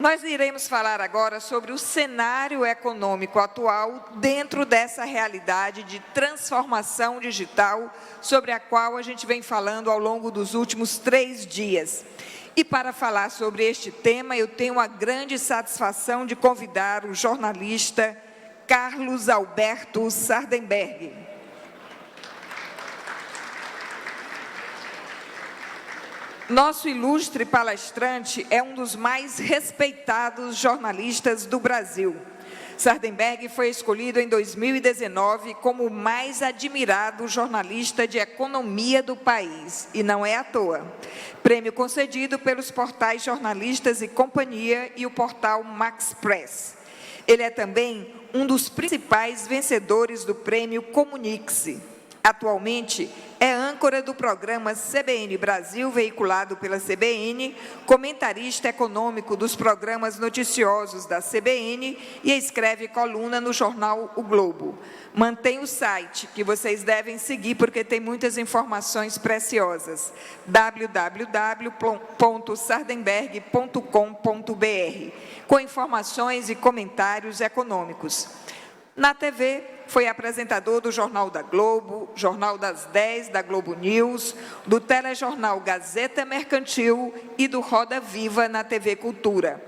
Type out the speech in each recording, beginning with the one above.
Nós iremos falar agora sobre o cenário econômico atual dentro dessa realidade de transformação digital sobre a qual a gente vem falando ao longo dos últimos 3 dias. E para falar sobre este tema, eu tenho a grande satisfação de convidar o jornalista Carlos Alberto Sardenberg. Nosso ilustre palestrante é um dos mais respeitados jornalistas do Brasil. Sardenberg foi escolhido em 2019 como o mais admirado jornalista de economia do país, e não é à toa. Prêmio concedido pelos portais Jornalistas e Companhia e o portal Max Press. Ele é também um dos principais vencedores do prêmio Comunique-se. Atualmente, é âncora do programa CBN Brasil, veiculado pela CBN, comentarista econômico dos programas noticiosos da CBN e escreve coluna no jornal O Globo. Mantém o site, que vocês devem seguir, porque tem muitas informações preciosas, www.sardenberg.com.br, com informações e comentários econômicos. Na TV, foi apresentador do Jornal da Globo, Jornal das 10 da Globo News, do telejornal Gazeta Mercantil e do Roda Viva na TV Cultura.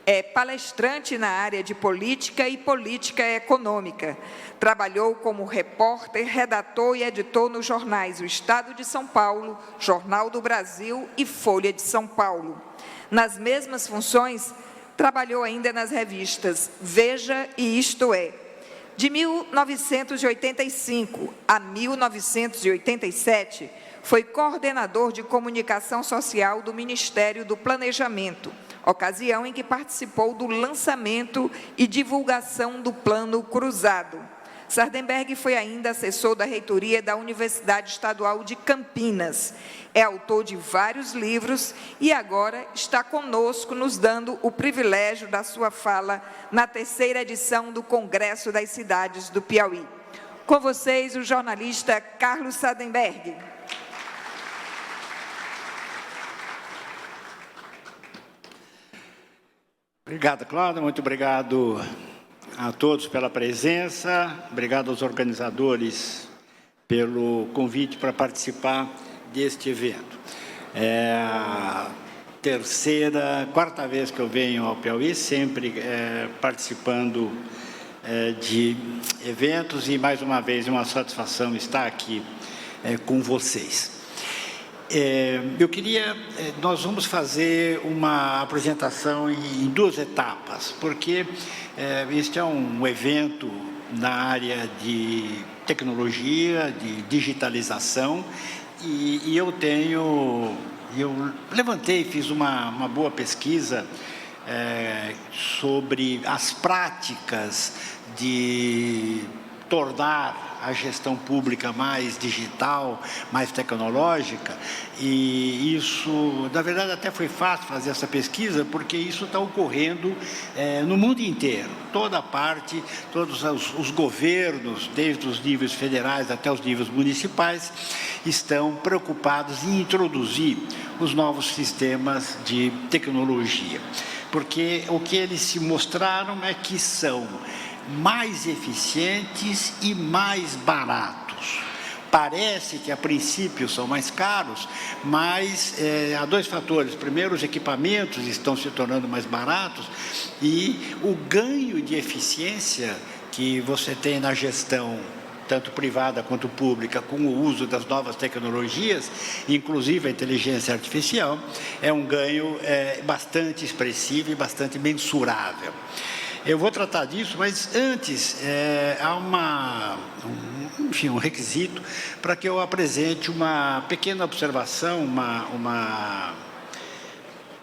É palestrante na área de política e política econômica. Trabalhou como repórter, redator e editor nos jornais O Estado de São Paulo, Jornal do Brasil e Folha de São Paulo. Nas mesmas funções, trabalhou ainda nas revistas Veja e Isto É. De 1985 a 1987, foi coordenador de comunicação social do Ministério do Planejamento, ocasião em que participou do lançamento e divulgação do Plano Cruzado. Sardenberg foi ainda assessor da reitoria da Universidade Estadual de Campinas. É autor de vários livros e agora está conosco, nos dando o privilégio da sua fala na 3ª edição do Congresso das Cidades do Piauí. Com vocês, o jornalista Carlos Sardenberg. Obrigado, Cláudia. Muito obrigado a todos pela presença. Obrigado aos organizadores pelo convite para participar deste evento. É a quarta vez que eu venho ao Piauí, sempre participando de eventos, e mais uma vez é uma satisfação estar aqui com vocês. Nós vamos fazer uma apresentação em 2 etapas, porque este é um evento na área de tecnologia, de digitalização, e eu levantei, fiz uma boa pesquisa sobre as práticas de tornar a gestão pública mais digital, mais tecnológica, e isso, na verdade, até foi fácil fazer essa pesquisa, porque isso está ocorrendo no mundo inteiro. Toda parte, todos os governos, desde os níveis federais até os níveis municipais, estão preocupados em introduzir os novos sistemas de tecnologia, porque o que eles se mostraram é que são mais eficientes e mais baratos. Parece que, a princípio, são mais caros, mas há 2 fatores. Primeiro, os equipamentos estão se tornando mais baratos, e o ganho de eficiência que você tem na gestão, tanto privada quanto pública, com o uso das novas tecnologias, inclusive a inteligência artificial, é um ganho bastante expressivo e bastante mensurável. Eu vou tratar disso, mas antes há um requisito para que eu apresente uma pequena observação,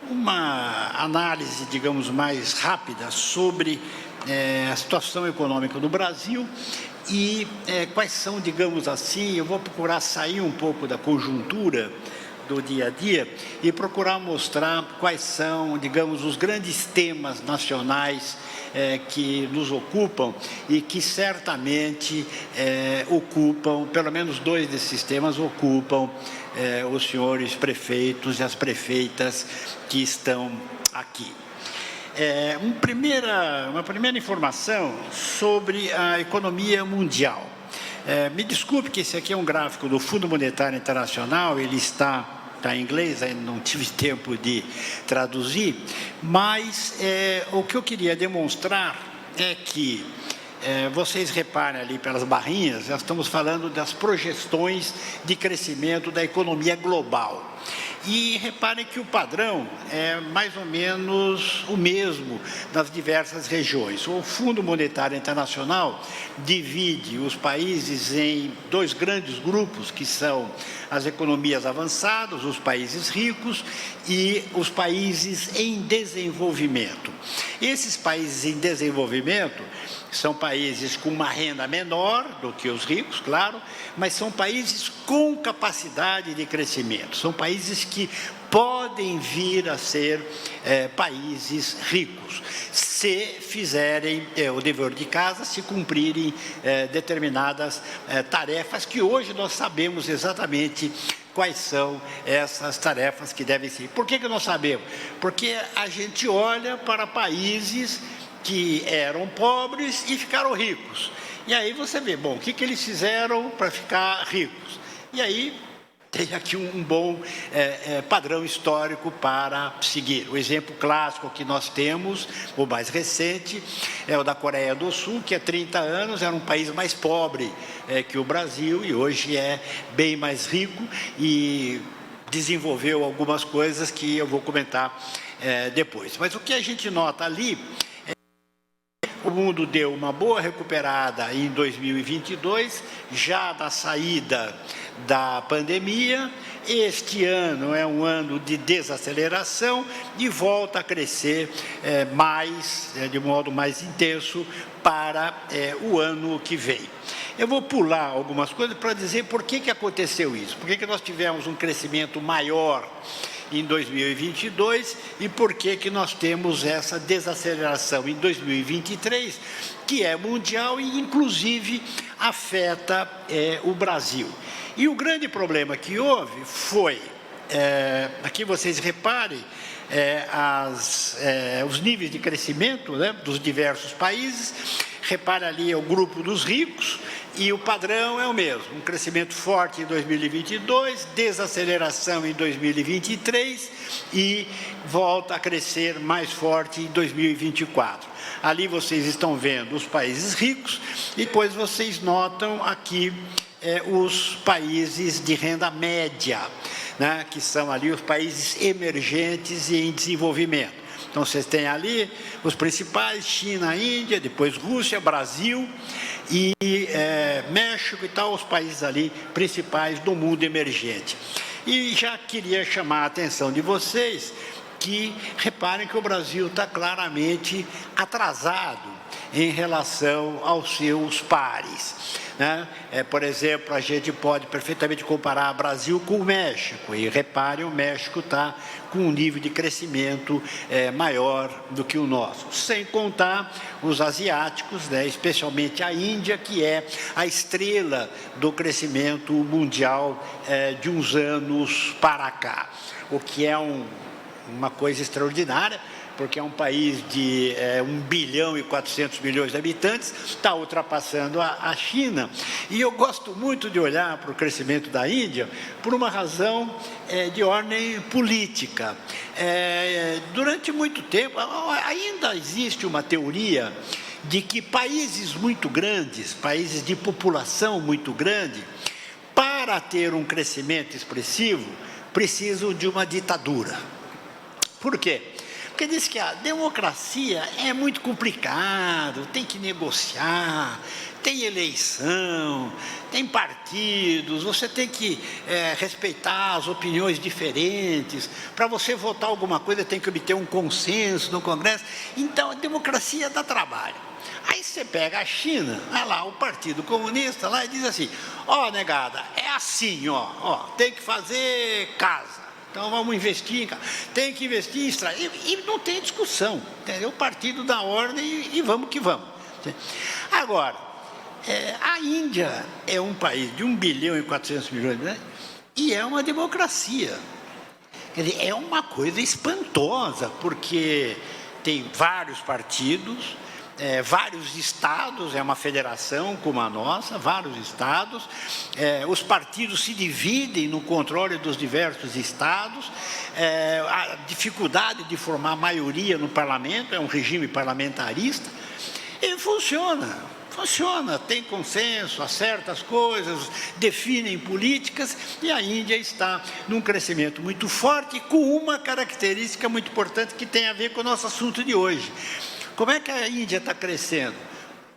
uma análise, digamos, mais rápida sobre a situação econômica do Brasil e quais são, digamos assim, eu vou procurar sair um pouco da conjuntura do dia a dia e procurar mostrar quais são, digamos, os grandes temas nacionais que nos ocupam e que certamente ocupam, pelo menos 2 desses temas ocupam os senhores prefeitos e as prefeitas que estão aqui. uma primeira informação sobre a economia mundial. Me desculpe que esse aqui é um gráfico do Fundo Monetário Internacional, ele está em inglês, ainda não tive tempo de traduzir, mas o que eu queria demonstrar é que vocês reparem ali pelas barrinhas, nós estamos falando das projeções de crescimento da economia global. E reparem que o padrão é mais ou menos o mesmo nas diversas regiões. O Fundo Monetário Internacional divide os países em dois grandes grupos, que são as economias avançadas, os países ricos e os países em desenvolvimento. Esses países em desenvolvimento são países com uma renda menor do que os ricos, claro, mas são países com capacidade de crescimento, são países que podem vir a ser países ricos, se fizerem o dever de casa, se cumprirem determinadas tarefas que hoje nós sabemos exatamente quais são essas tarefas que devem ser. Por que nós sabemos? Porque a gente olha para países que eram pobres e ficaram ricos. E aí você vê, bom, o que eles fizeram para ficar ricos? E aí tem aqui um bom padrão histórico para seguir. O exemplo clássico que nós temos, o mais recente, é o da Coreia do Sul, que há 30 anos era um país mais pobre que o Brasil, e hoje é bem mais rico e desenvolveu algumas coisas que eu vou comentar depois. Mas o que a gente nota ali, o mundo deu uma boa recuperada em 2022, já na saída da pandemia. Este ano é um ano de desaceleração e volta a crescer de modo mais intenso para o ano que vem. Eu vou pular algumas coisas para dizer por que aconteceu isso, por que nós tivemos um crescimento maior em 2022 e por que nós temos essa desaceleração em 2023, que é mundial e inclusive afeta o Brasil. E o grande problema que houve foi, aqui vocês reparem, os níveis de crescimento dos diversos países. Repara ali o grupo dos ricos e o padrão é o mesmo, um crescimento forte em 2022, desaceleração em 2023 e volta a crescer mais forte em 2024. Ali vocês estão vendo os países ricos e depois vocês notam aqui os países de renda média, né, que são ali os países emergentes e em desenvolvimento. Então, vocês têm ali os principais, China, Índia, depois Rússia, Brasil e México e tal, os países ali principais do mundo emergente. E já queria chamar a atenção de vocês que reparem que o Brasil está claramente atrasado em relação aos seus pares. Né? Por exemplo, a gente pode perfeitamente comparar o Brasil com o México, e reparem, o México está com um nível de crescimento maior do que o nosso, sem contar os asiáticos, né? Especialmente a Índia, que é a estrela do crescimento mundial de uns anos para cá, o que é uma coisa extraordinária, porque é um país de 1 bilhão e 400 milhões de habitantes, está ultrapassando a China. E eu gosto muito de olhar para o crescimento da Índia por uma razão de ordem política. Durante muito tempo, ainda existe uma teoria de que países muito grandes, países de população muito grande, para ter um crescimento expressivo, precisam de uma ditadura. Por quê? Porque diz que a democracia é muito complicado, tem que negociar, tem eleição, tem partidos, você tem que respeitar as opiniões diferentes. Para você votar alguma coisa, tem que obter um consenso no Congresso. Então, a democracia dá trabalho. Aí você pega a China, vai lá, o Partido Comunista lá e diz assim, ó, negada, é assim, ó, tem que fazer casa. Então, vamos investir, tem que investir em estrada. E não tem discussão, entendeu? O partido dá ordem e vamos que vamos. Agora, a Índia é um país de 1 bilhão e 400 milhões, né? E é uma democracia. Quer dizer, é uma coisa espantosa, porque tem vários partidos, vários estados, é uma federação como a nossa, vários estados, os partidos se dividem no controle dos diversos estados, a dificuldade de formar maioria no parlamento, é um regime parlamentarista, e funciona, tem consenso, acerta as coisas, definem políticas, e a Índia está num crescimento muito forte, com uma característica muito importante que tem a ver com o nosso assunto de hoje. Como é que a Índia está crescendo?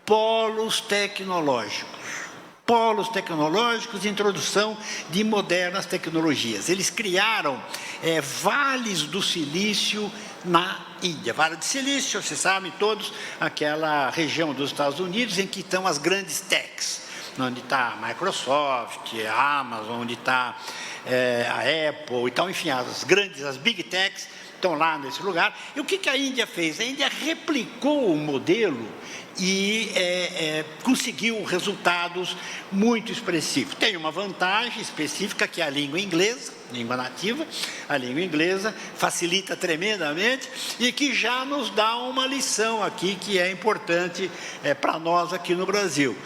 Polos tecnológicos. Polos tecnológicos e introdução de modernas tecnologias. Eles criaram vales do silício na Índia. Vale do Silício, vocês sabem todos, aquela região dos Estados Unidos em que estão as grandes techs, onde está a Microsoft, a Amazon, onde está a Apple e tal, enfim, as big techs estão lá nesse lugar. E o que a Índia fez? A Índia replicou o modelo e conseguiu resultados muito expressivos. Tem uma vantagem específica, que é a língua inglesa, língua nativa, a língua inglesa facilita tremendamente e que já nos dá uma lição aqui que é importante para nós aqui no Brasil.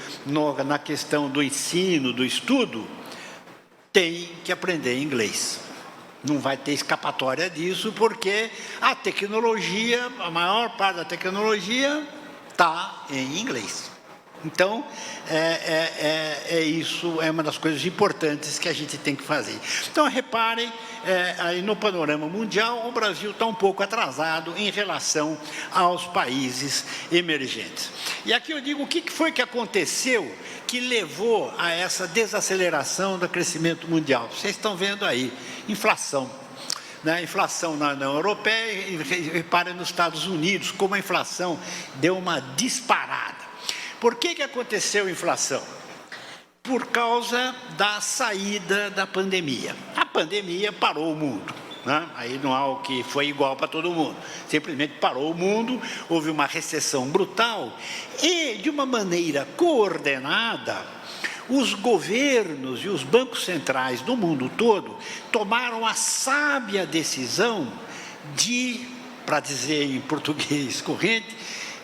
Na questão do ensino, do estudo, tem que aprender inglês. Não vai ter escapatória disso, porque a tecnologia, a maior parte da tecnologia está em inglês. Então, isso é uma das coisas importantes que a gente tem que fazer. Então, reparem, aí no panorama mundial, o Brasil está um pouco atrasado em relação aos países emergentes. E aqui eu digo, o que foi que aconteceu que levou a essa desaceleração do crescimento mundial? Vocês estão vendo aí, inflação. Inflação na União Europeia, e reparem nos Estados Unidos, como a inflação deu uma disparada. Por que aconteceu a inflação? Por causa da saída da pandemia. A pandemia parou o mundo. Aí não há o que foi igual para todo mundo. Simplesmente parou o mundo, houve uma recessão brutal e, de uma maneira coordenada, os governos e os bancos centrais do mundo todo tomaram a sábia decisão de, para dizer em português corrente,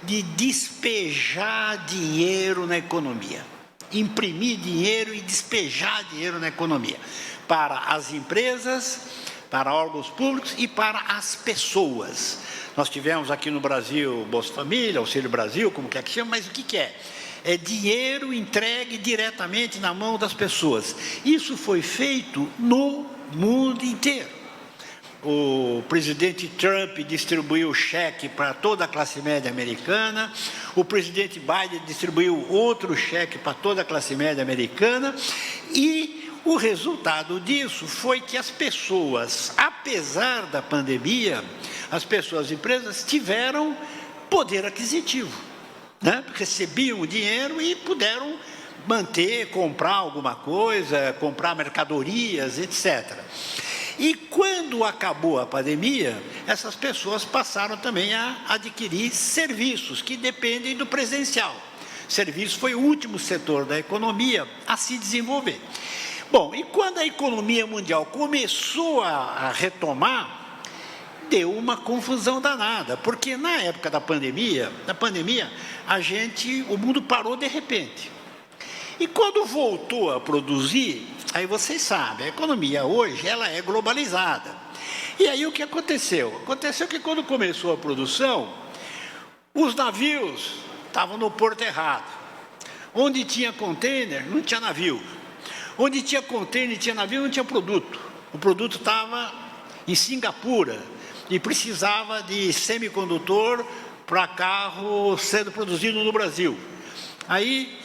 de despejar dinheiro na economia. Imprimir dinheiro e despejar dinheiro na economia. Para as empresas, para órgãos públicos e para as pessoas. Nós tivemos aqui no Brasil Bolsa Família, Auxílio Brasil, como quer que chama, mas o que é? É dinheiro entregue diretamente na mão das pessoas. Isso foi feito no mundo inteiro. O presidente Trump distribuiu cheque para toda a classe média americana, o presidente Biden distribuiu outro cheque para toda a classe média americana, e o resultado disso foi que as pessoas, apesar da pandemia, as pessoas e empresas tiveram poder aquisitivo, recebiam o dinheiro e puderam manter, comprar alguma coisa, comprar mercadorias, etc. E quando acabou a pandemia, essas pessoas passaram também a adquirir serviços que dependem do presencial. Serviço foi o último setor da economia a se desenvolver. Bom, e quando a economia mundial começou a retomar, deu uma confusão danada, porque na época da pandemia, o mundo parou de repente. E quando voltou a produzir, aí vocês sabem, a economia hoje ela é globalizada. E aí o que aconteceu? Aconteceu que quando começou a produção, os navios estavam no porto errado. Onde tinha container, não tinha navio. Onde tinha container e tinha navio, não tinha produto. O produto estava em Singapura e precisava de semicondutor para carro sendo produzido no Brasil. Aí,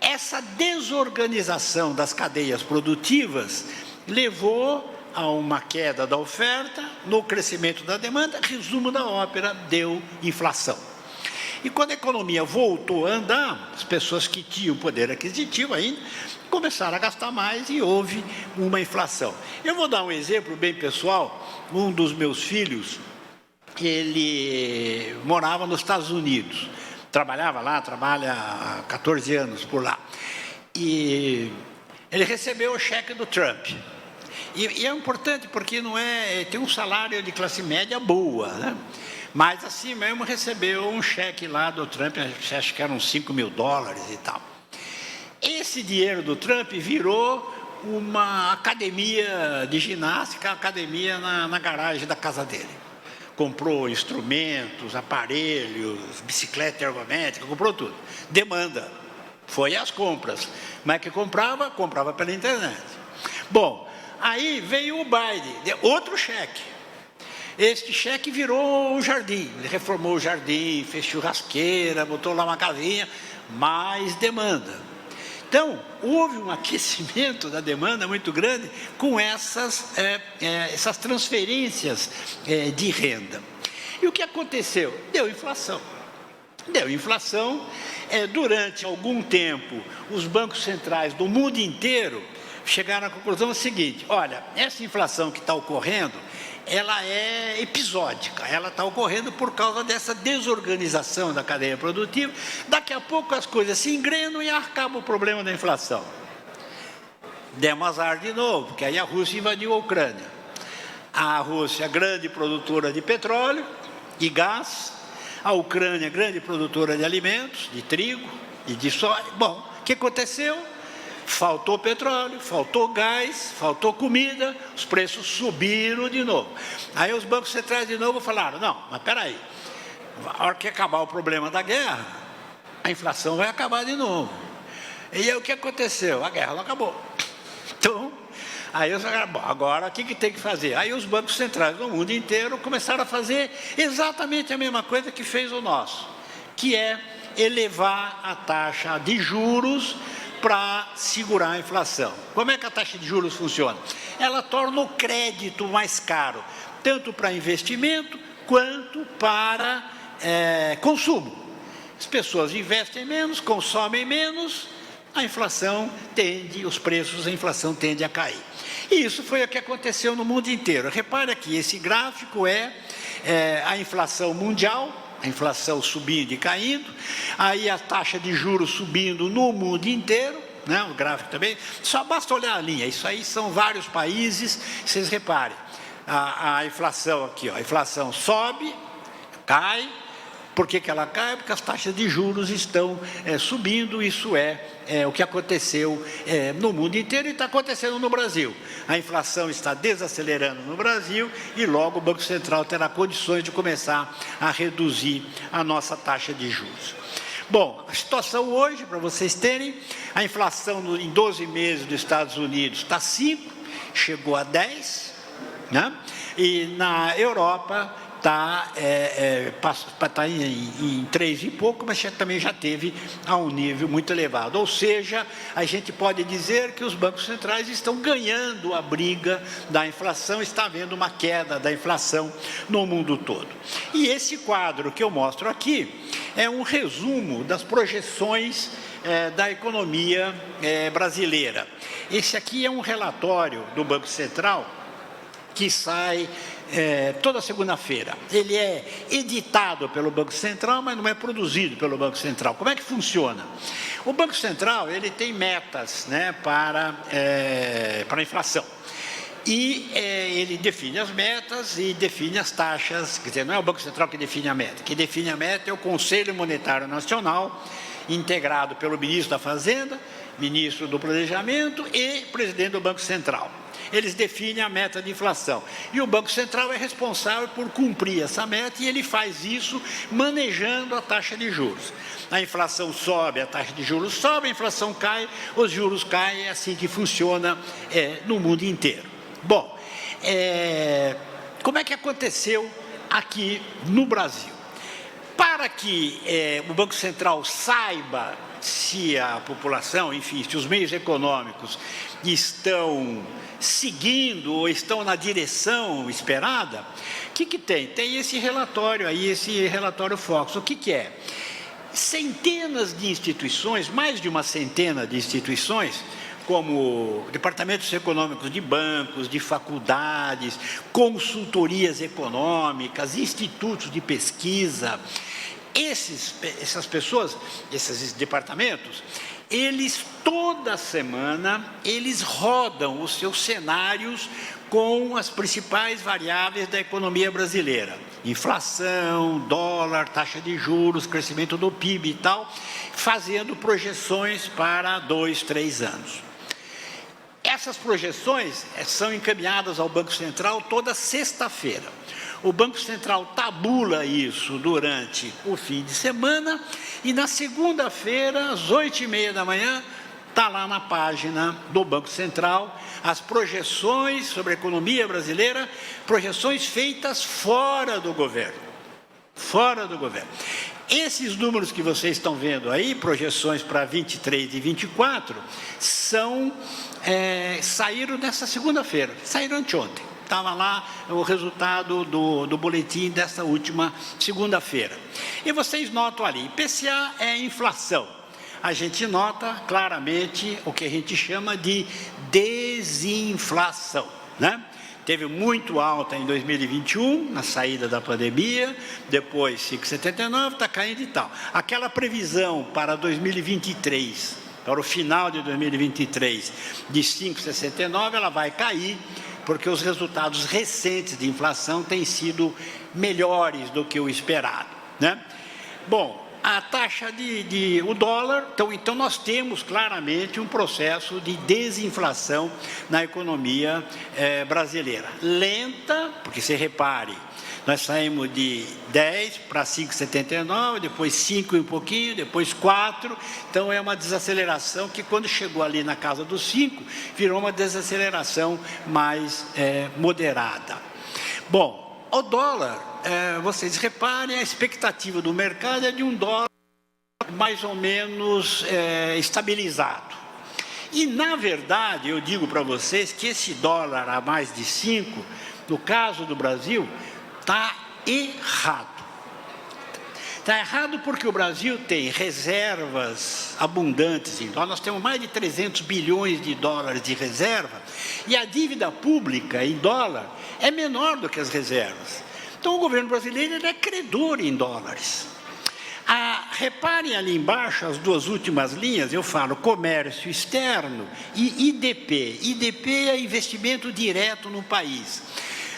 essa desorganização das cadeias produtivas levou a uma queda da oferta, no crescimento da demanda. Resumo da ópera, deu inflação. E quando a economia voltou a andar, as pessoas que tinham poder aquisitivo ainda, começaram a gastar mais e houve uma inflação. Eu vou dar um exemplo bem pessoal. Um dos meus filhos, ele morava nos Estados Unidos. Trabalhava lá, trabalha há 14 anos por lá. E ele recebeu o cheque do Trump. E é importante porque tem um salário de classe média boa, Mas assim mesmo recebeu um cheque lá do Trump, acho que eram $5 mil e tal. Esse dinheiro do Trump virou uma academia de ginástica, academia na garagem da casa dele. Comprou instrumentos, aparelhos, bicicleta ergométrica, comprou tudo. Demanda. Foi às compras. Mas que comprava? Comprava pela internet. Bom, aí veio o Biden, outro cheque. Este cheque virou o jardim. Ele reformou o jardim, fez churrasqueira, botou lá uma casinha, mais demanda. Então, houve um aquecimento da demanda muito grande com essas transferências de renda. E o que aconteceu? Deu inflação. Deu inflação. Durante algum tempo, os bancos centrais do mundo inteiro chegaram à conclusão seguinte: olha, essa inflação que está ocorrendo, ela é episódica, ela está ocorrendo por causa dessa desorganização da cadeia produtiva. Daqui a pouco as coisas se engrenam e acaba o problema da inflação. Demos azar de novo, porque aí a Rússia invadiu a Ucrânia. A Rússia, grande produtora de petróleo e gás, a Ucrânia, grande produtora de alimentos, de trigo e de soja. Bom, o que aconteceu? Faltou petróleo, faltou gás, faltou comida, os preços subiram de novo. Aí os bancos centrais de novo falaram: não, mas espera aí, a hora que acabar o problema da guerra, a inflação vai acabar de novo. E aí o que aconteceu? A guerra não acabou. Então, aí eles falaram: bom, agora o que tem que fazer? Aí os bancos centrais do mundo inteiro começaram a fazer exatamente a mesma coisa que fez o nosso, que é elevar a taxa de juros para segurar a inflação. Como é que a taxa de juros funciona? Ela torna o crédito mais caro, tanto para investimento quanto para consumo. As pessoas investem menos, consomem menos, a inflação tende, os preços, a inflação tende a cair. E isso foi o que aconteceu no mundo inteiro. Repare aqui, esse gráfico é a inflação mundial, a inflação subindo e caindo, aí a taxa de juros subindo no mundo inteiro, né? O gráfico também, só basta olhar a linha, isso aí são vários países, vocês reparem, a inflação aqui, ó, a inflação sobe, cai. Por que ela cai? Porque as taxas de juros estão subindo, isso é o que aconteceu no mundo inteiro e está acontecendo no Brasil. A inflação está desacelerando no Brasil e logo o Banco Central terá condições de começar a reduzir a nossa taxa de juros. Bom, a situação hoje, para vocês terem, a inflação em 12 meses dos Estados Unidos está 5, chegou a 10, né? E na Europa está em 3 e pouco, mas também já teve a um nível muito elevado. Ou seja, a gente pode dizer que os bancos centrais estão ganhando a briga da inflação, está havendo uma queda da inflação no mundo todo. E esse quadro que eu mostro aqui é um resumo das projeções da economia brasileira. Esse aqui é um relatório do Banco Central que sai toda segunda-feira. Ele é editado pelo Banco Central, mas não é produzido pelo Banco Central. Como é que funciona? O Banco Central ele tem metas, né, para a inflação. E ele define as metas e define as taxas. Quer dizer, não é o Banco Central que define a meta. Quem define a meta é o Conselho Monetário Nacional, integrado pelo ministro da Fazenda, ministro do Planejamento e presidente do Banco Central. Eles definem a meta de inflação. E o Banco Central é responsável por cumprir essa meta e ele faz isso manejando a taxa de juros. A inflação sobe, a taxa de juros sobe, a inflação cai, os juros caem, é assim que funciona no mundo inteiro. Bom, como é que aconteceu aqui no Brasil? Para que o Banco Central saiba se a população, enfim, se os meios econômicos estão seguindo ou estão na direção esperada, o que tem? Tem esse relatório aí, esse relatório Focus. O que é? Centenas de instituições, mais de uma centena de instituições, como departamentos econômicos de bancos, de faculdades, consultorias econômicas, institutos de pesquisa. Essas pessoas, esses departamentos, eles toda semana, eles rodam os seus cenários com as principais variáveis da economia brasileira. Inflação, dólar, taxa de juros, crescimento do PIB e tal, fazendo projeções para 2, 3 anos. Essas projeções são encaminhadas ao Banco Central toda sexta-feira. O Banco Central tabula isso durante o fim de semana e na segunda-feira, às 8h30 da manhã, está lá na página do Banco Central as projeções sobre a economia brasileira, projeções feitas fora do governo. Fora do governo. Esses números que vocês estão vendo aí, projeções para 23 e 24, saíram nessa segunda-feira, saíram anteontem. Estava lá o resultado do boletim dessa última segunda-feira. E vocês notam ali, IPCA é inflação. A gente nota claramente o que a gente chama de desinflação, né? Teve muito alta em 2021, na saída da pandemia, depois 5,79, está caindo e tal. Aquela previsão para 2023, para o final de 2023, de 5,69, ela vai cair, porque os resultados recentes de inflação têm sido melhores do que o esperado, né? Bom, a taxa o dólar, então nós temos claramente um processo de desinflação na economia brasileira. Lenta, porque você repare, nós saímos de 10 para 5,79, depois 5 e um pouquinho, depois 4, então é uma desaceleração que quando chegou ali na casa dos 5, virou uma desaceleração mais moderada. Bom, o dólar, vocês reparem, a expectativa do mercado é de um dólar mais ou menos estabilizado. E, na verdade, eu digo para vocês que esse dólar a mais de 5, no caso do Brasil, está errado. Está errado porque o Brasil tem reservas abundantes em dólar. Nós temos mais de 300 bilhões de dólares de reserva e a dívida pública em dólar é menor do que as reservas. Então, o governo brasileiro é credor em dólares. Reparem ali embaixo, as duas últimas linhas, eu falo comércio externo e IDP. IDP é investimento direto no país.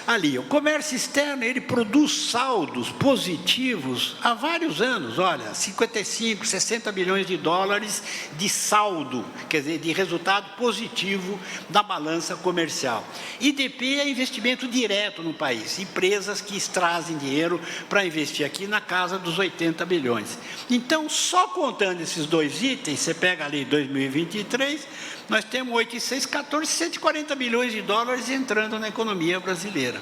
Ali, o comércio externo, ele produz saldos positivos há vários anos, olha, 55, 60 bilhões de dólares de saldo, quer dizer, de resultado positivo da balança comercial. IDP é investimento direto no país, empresas que trazem dinheiro para investir aqui na casa dos 80 bilhões. Então, só contando esses dois itens, você pega ali 2023, nós temos 8 e 6, 14, 140 bilhões de dólares entrando na economia brasileira.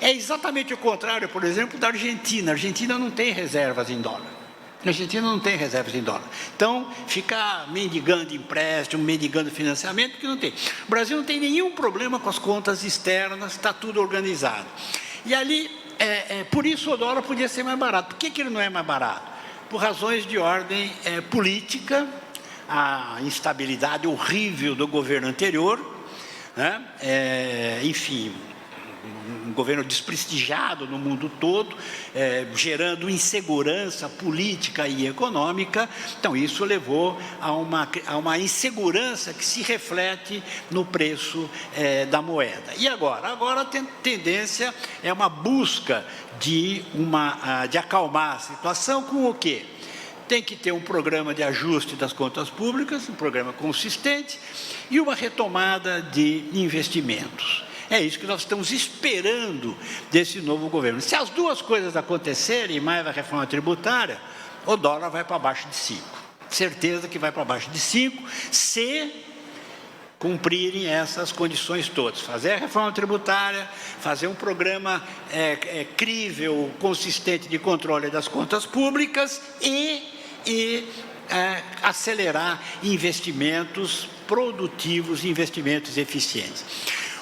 É exatamente o contrário, por exemplo, da Argentina. A Argentina não tem reservas em dólar. A Argentina não tem reservas em dólar. Então, fica mendigando empréstimo, mendigando financiamento, porque não tem. O Brasil não tem nenhum problema com as contas externas, está tudo organizado. E ali, por isso o dólar podia ser mais barato. Por que ele não é mais barato? Por razões de ordem política, a instabilidade horrível do governo anterior, né? Enfim, um governo desprestigiado no mundo todo, gerando insegurança política e econômica. Então, isso levou a uma insegurança que se reflete no preço da moeda. E agora? Agora a tendência é uma busca de acalmar a situação com o quê? Tem que ter um programa de ajuste das contas públicas, um programa consistente e uma retomada de investimentos. É isso que nós estamos esperando desse novo governo. Se as duas coisas acontecerem, mais a reforma tributária, o dólar vai para baixo de 5. Certeza que vai para baixo de 5, se cumprirem essas condições todas. Fazer a reforma tributária, fazer um programa crível, consistente de controle das contas públicas e acelerar investimentos produtivos, investimentos eficientes.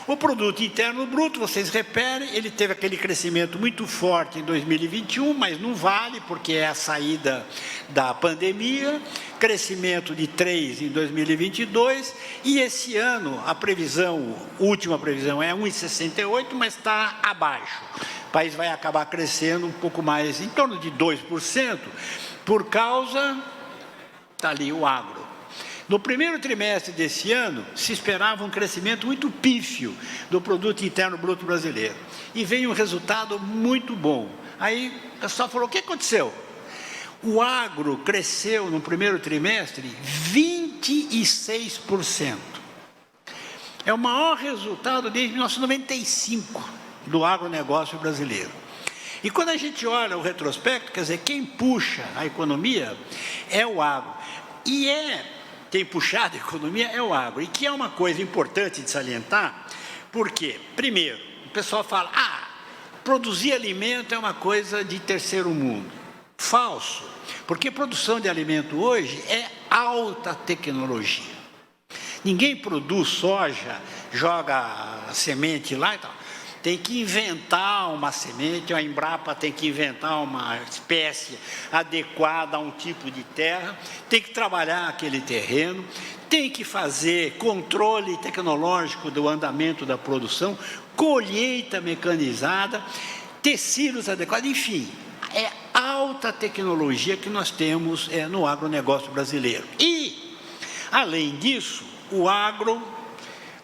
O produto interno bruto, vocês reparem, ele teve aquele crescimento muito forte em 2021, mas não vale, porque é a saída da pandemia, crescimento de 3 em 2022, e esse ano a última previsão é 1,68, mas está abaixo. O país vai acabar crescendo um pouco mais, em torno de 2%, por causa, está ali o agro. No primeiro trimestre desse ano, se esperava um crescimento muito pífio do Produto Interno Bruto brasileiro. E veio um resultado muito bom. Aí o pessoal falou, o que aconteceu? O agro cresceu no primeiro trimestre 26%. É o maior resultado desde 1995 do agronegócio brasileiro. E quando a gente olha o retrospecto, quer dizer, quem puxa a economia é o agro. E quem puxar a economia é o agro. E que é uma coisa importante de salientar, porque, primeiro, o pessoal fala, produzir alimento é uma coisa de terceiro mundo. Falso, porque produção de alimento hoje é alta tecnologia. Ninguém produz soja, joga a semente lá e tal. Tem que inventar uma semente, a Embrapa tem que inventar uma espécie adequada a um tipo de terra, tem que trabalhar aquele terreno, tem que fazer controle tecnológico do andamento da produção, colheita mecanizada, tecidos adequados, enfim, é alta tecnologia que nós temos no agronegócio brasileiro. E, além disso, o agro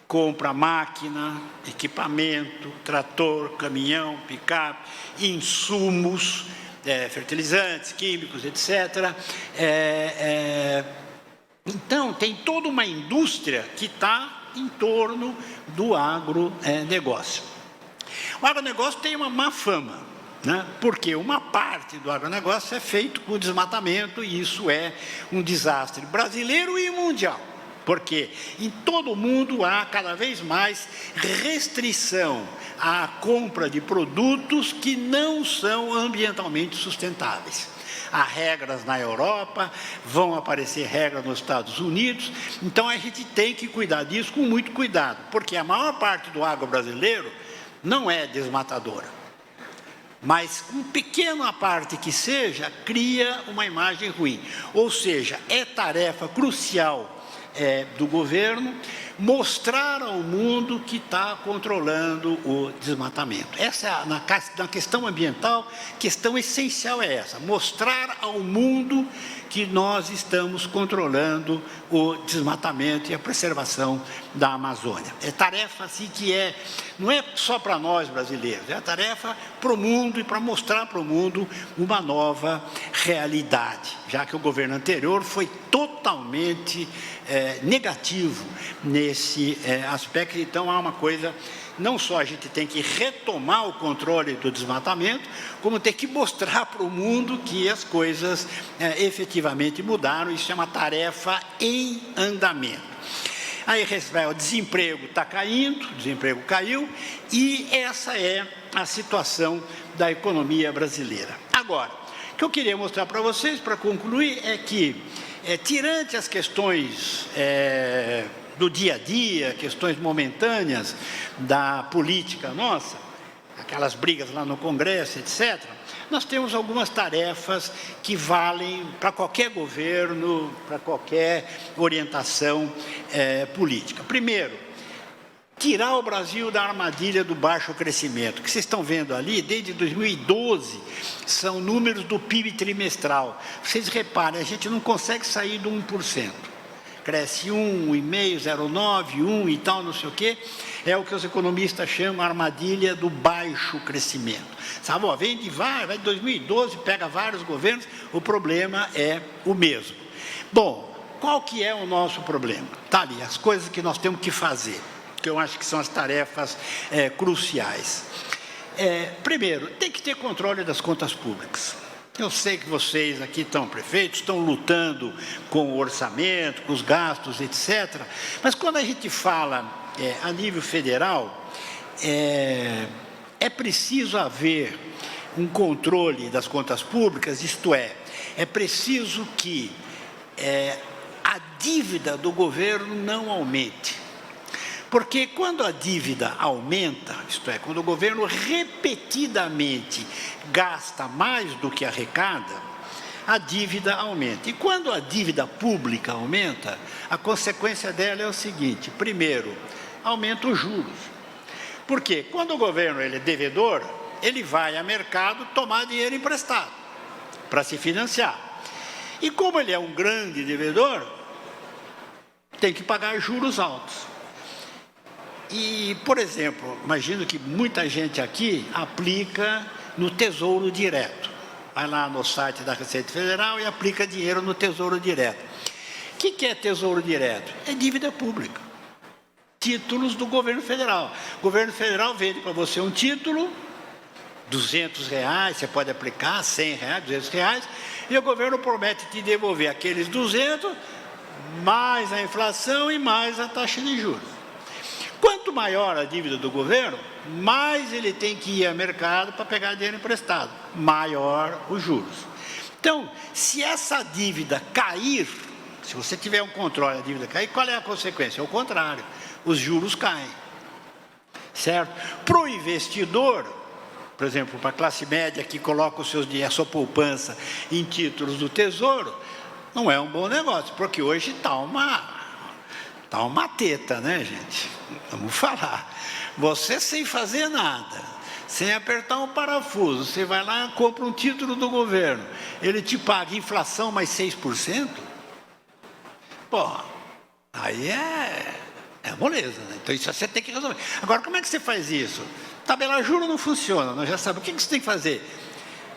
compra máquina, equipamento, trator, caminhão, picape, insumos, fertilizantes, químicos, etc. Então, tem toda uma indústria que está em torno do agronegócio. O agronegócio tem uma má fama, né? Porque uma parte do agronegócio é feito com desmatamento e isso é um desastre brasileiro e mundial. Porque em todo o mundo há cada vez mais restrição à compra de produtos que não são ambientalmente sustentáveis. Há regras na Europa, vão aparecer regras nos Estados Unidos, então a gente tem que cuidar disso com muito cuidado, porque a maior parte do agro brasileiro não é desmatadora. Mas uma pequena parte que seja, cria uma imagem ruim. Ou seja, é tarefa crucial do governo mostrar ao mundo que está controlando o desmatamento. Essa, na questão ambiental, questão essencial é essa, mostrar ao mundo que nós estamos controlando o desmatamento e a preservação da Amazônia. É tarefa assim que não é só para nós brasileiros, é tarefa para o mundo e para mostrar para o mundo uma nova realidade, já que o governo anterior foi totalmente negativo nesse aspecto. Então há uma coisa, não só a gente tem que retomar o controle do desmatamento, como tem que mostrar para o mundo que as coisas efetivamente mudaram. Isso é uma tarefa em andamento. Aí o desemprego está caindo, o desemprego caiu, e essa é a situação da economia brasileira. Agora, o que eu queria mostrar para vocês, para concluir, é que tirante as questões do dia a dia, questões momentâneas da política nossa, aquelas brigas lá no Congresso, etc., nós temos algumas tarefas que valem para qualquer governo, para qualquer orientação política. Primeiro, tirar o Brasil da armadilha do baixo crescimento. O que vocês estão vendo ali, desde 2012, são números do PIB trimestral. Vocês reparem, a gente não consegue sair do 1%. Cresce 1,5, 0,9, 1 e tal, não sei o quê. É o que os economistas chamam a armadilha do baixo crescimento. Sabe, vai de 2012, pega vários governos, o problema é o mesmo. Bom, qual que é o nosso problema? Está ali, as coisas que nós temos que fazer, que eu acho que são as tarefas cruciais. Primeiro, tem que ter controle das contas públicas. Eu sei que vocês aqui prefeitos, estão lutando com o orçamento, com os gastos, etc. Mas quando a gente fala a nível federal, é preciso haver um controle das contas públicas, isto é preciso que a dívida do governo não aumente. Porque quando a dívida aumenta, isto é, quando o governo repetidamente gasta mais do que arrecada, a dívida aumenta. E quando a dívida pública aumenta, a consequência dela é o seguinte: primeiro, aumenta os juros. Porque quando o governo é devedor, ele vai ao mercado tomar dinheiro emprestado para se financiar. E como ele é um grande devedor, tem que pagar juros altos. E, por exemplo, imagino que muita gente aqui aplica no Tesouro Direto. Vai lá no site da Receita Federal e aplica dinheiro no Tesouro Direto. O que é Tesouro Direto? É dívida pública. Títulos do governo federal. O governo federal vende para você um título, R$200, você pode aplicar, R$100, R$200, e o governo promete te devolver aqueles 200, mais a inflação e mais a taxa de juros. Quanto maior a dívida do governo, mais ele tem que ir ao mercado para pegar dinheiro emprestado, maior os juros. Então, se essa dívida cair, se você tiver um controle da dívida cair, qual é a consequência? É o contrário, os juros caem, certo? Para o investidor, por exemplo, para a classe média que coloca a sua poupança em títulos do Tesouro, não é um bom negócio, porque hoje está uma teta, né, gente? Vamos falar. Você sem fazer nada, sem apertar um parafuso, você vai lá e compra um título do governo, ele te paga inflação mais 6%? Pô, aí é moleza, né? Então isso você tem que resolver. Agora, como é que você faz isso? Tabelar juro não funciona, nós já sabemos. O que você tem que fazer?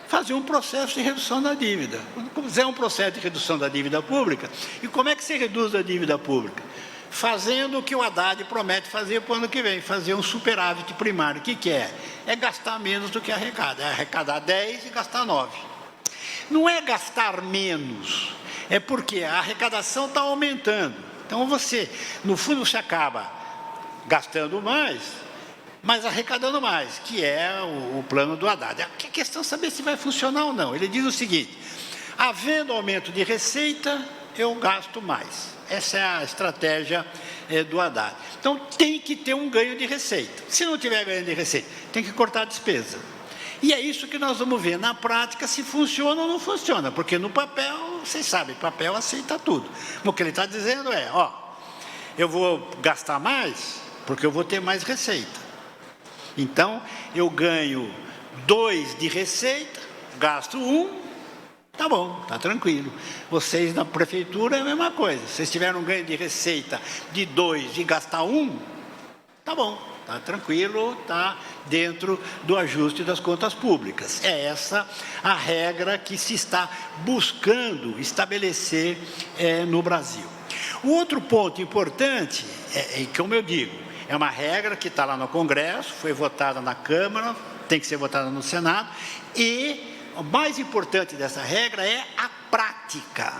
Fazer um processo de redução da dívida. Quando fizer um processo de redução da dívida pública, e como é que se reduz a dívida pública? Fazendo o que o Haddad promete fazer para o ano que vem, fazer um superávit primário. O que é? É gastar menos do que arrecada. É arrecadar 10 e gastar 9. Não é gastar menos, é porque a arrecadação está aumentando. Então você, no fundo, você acaba gastando mais, mas arrecadando mais, que é o plano do Haddad. A questão é saber se vai funcionar ou não. Ele diz o seguinte: havendo aumento de receita, eu gasto mais. Essa é a estratégia do Haddad. Então, tem que ter um ganho de receita. Se não tiver ganho de receita, tem que cortar a despesa. E é isso que nós vamos ver na prática, se funciona ou não funciona. Porque no papel, vocês sabem, papel aceita tudo. O que ele está dizendo é, eu vou gastar mais, porque eu vou ter mais receita. Então, eu ganho 2 de receita, gasto 1, tá bom, tá tranquilo. Vocês na prefeitura é a mesma coisa. Se vocês tiverem um ganho de receita de 2 e gastar 1, tá bom, tá tranquilo, tá dentro do ajuste das contas públicas. É essa a regra que se está buscando estabelecer no Brasil. O outro ponto importante como eu digo, é uma regra que está lá no Congresso, foi votada na Câmara, tem que ser votada no Senado, e o mais importante dessa regra é a prática,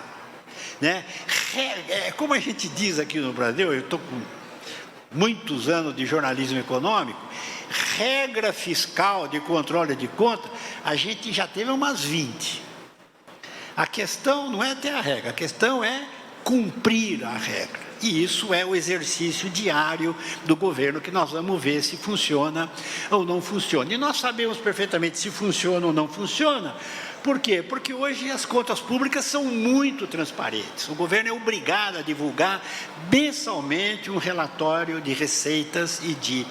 né? Como a gente diz aqui no Brasil, eu estou com muitos anos de jornalismo econômico, regra fiscal de controle de conta, a gente já teve umas 20. A questão não é ter a regra, a questão é cumprir a regra. E isso é o exercício diário do governo, que nós vamos ver se funciona ou não funciona. E nós sabemos perfeitamente se funciona ou não funciona. Por quê? Porque hoje as contas públicas são muito transparentes. O governo é obrigado a divulgar mensalmente um relatório de receitas e de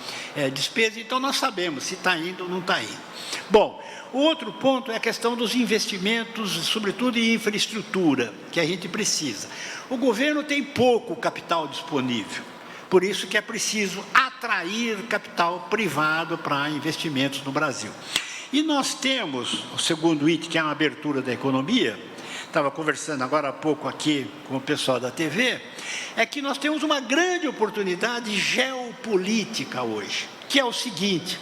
despesas. Então, nós sabemos se está indo ou não está indo. Bom, o outro ponto é a questão dos investimentos, sobretudo em infraestrutura, que a gente precisa. O governo tem pouco capital disponível, por isso que é preciso atrair capital privado para investimentos no Brasil. E nós temos, o segundo item, que é uma abertura da economia, estava conversando agora há pouco aqui com o pessoal da TV, é que nós temos uma grande oportunidade geopolítica hoje, que é o seguinte: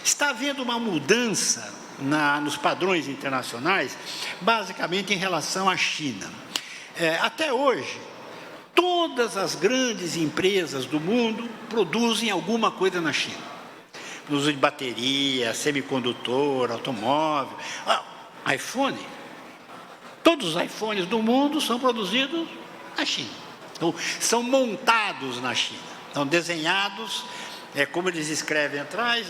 está havendo uma mudança nos padrões internacionais, basicamente em relação à China. Até hoje, todas as grandes empresas do mundo produzem alguma coisa na China. Uso de bateria, semicondutor, automóvel, iPhone. Todos os iPhones do mundo são produzidos na China. Então, são montados na China. São desenhados, como eles escrevem atrás,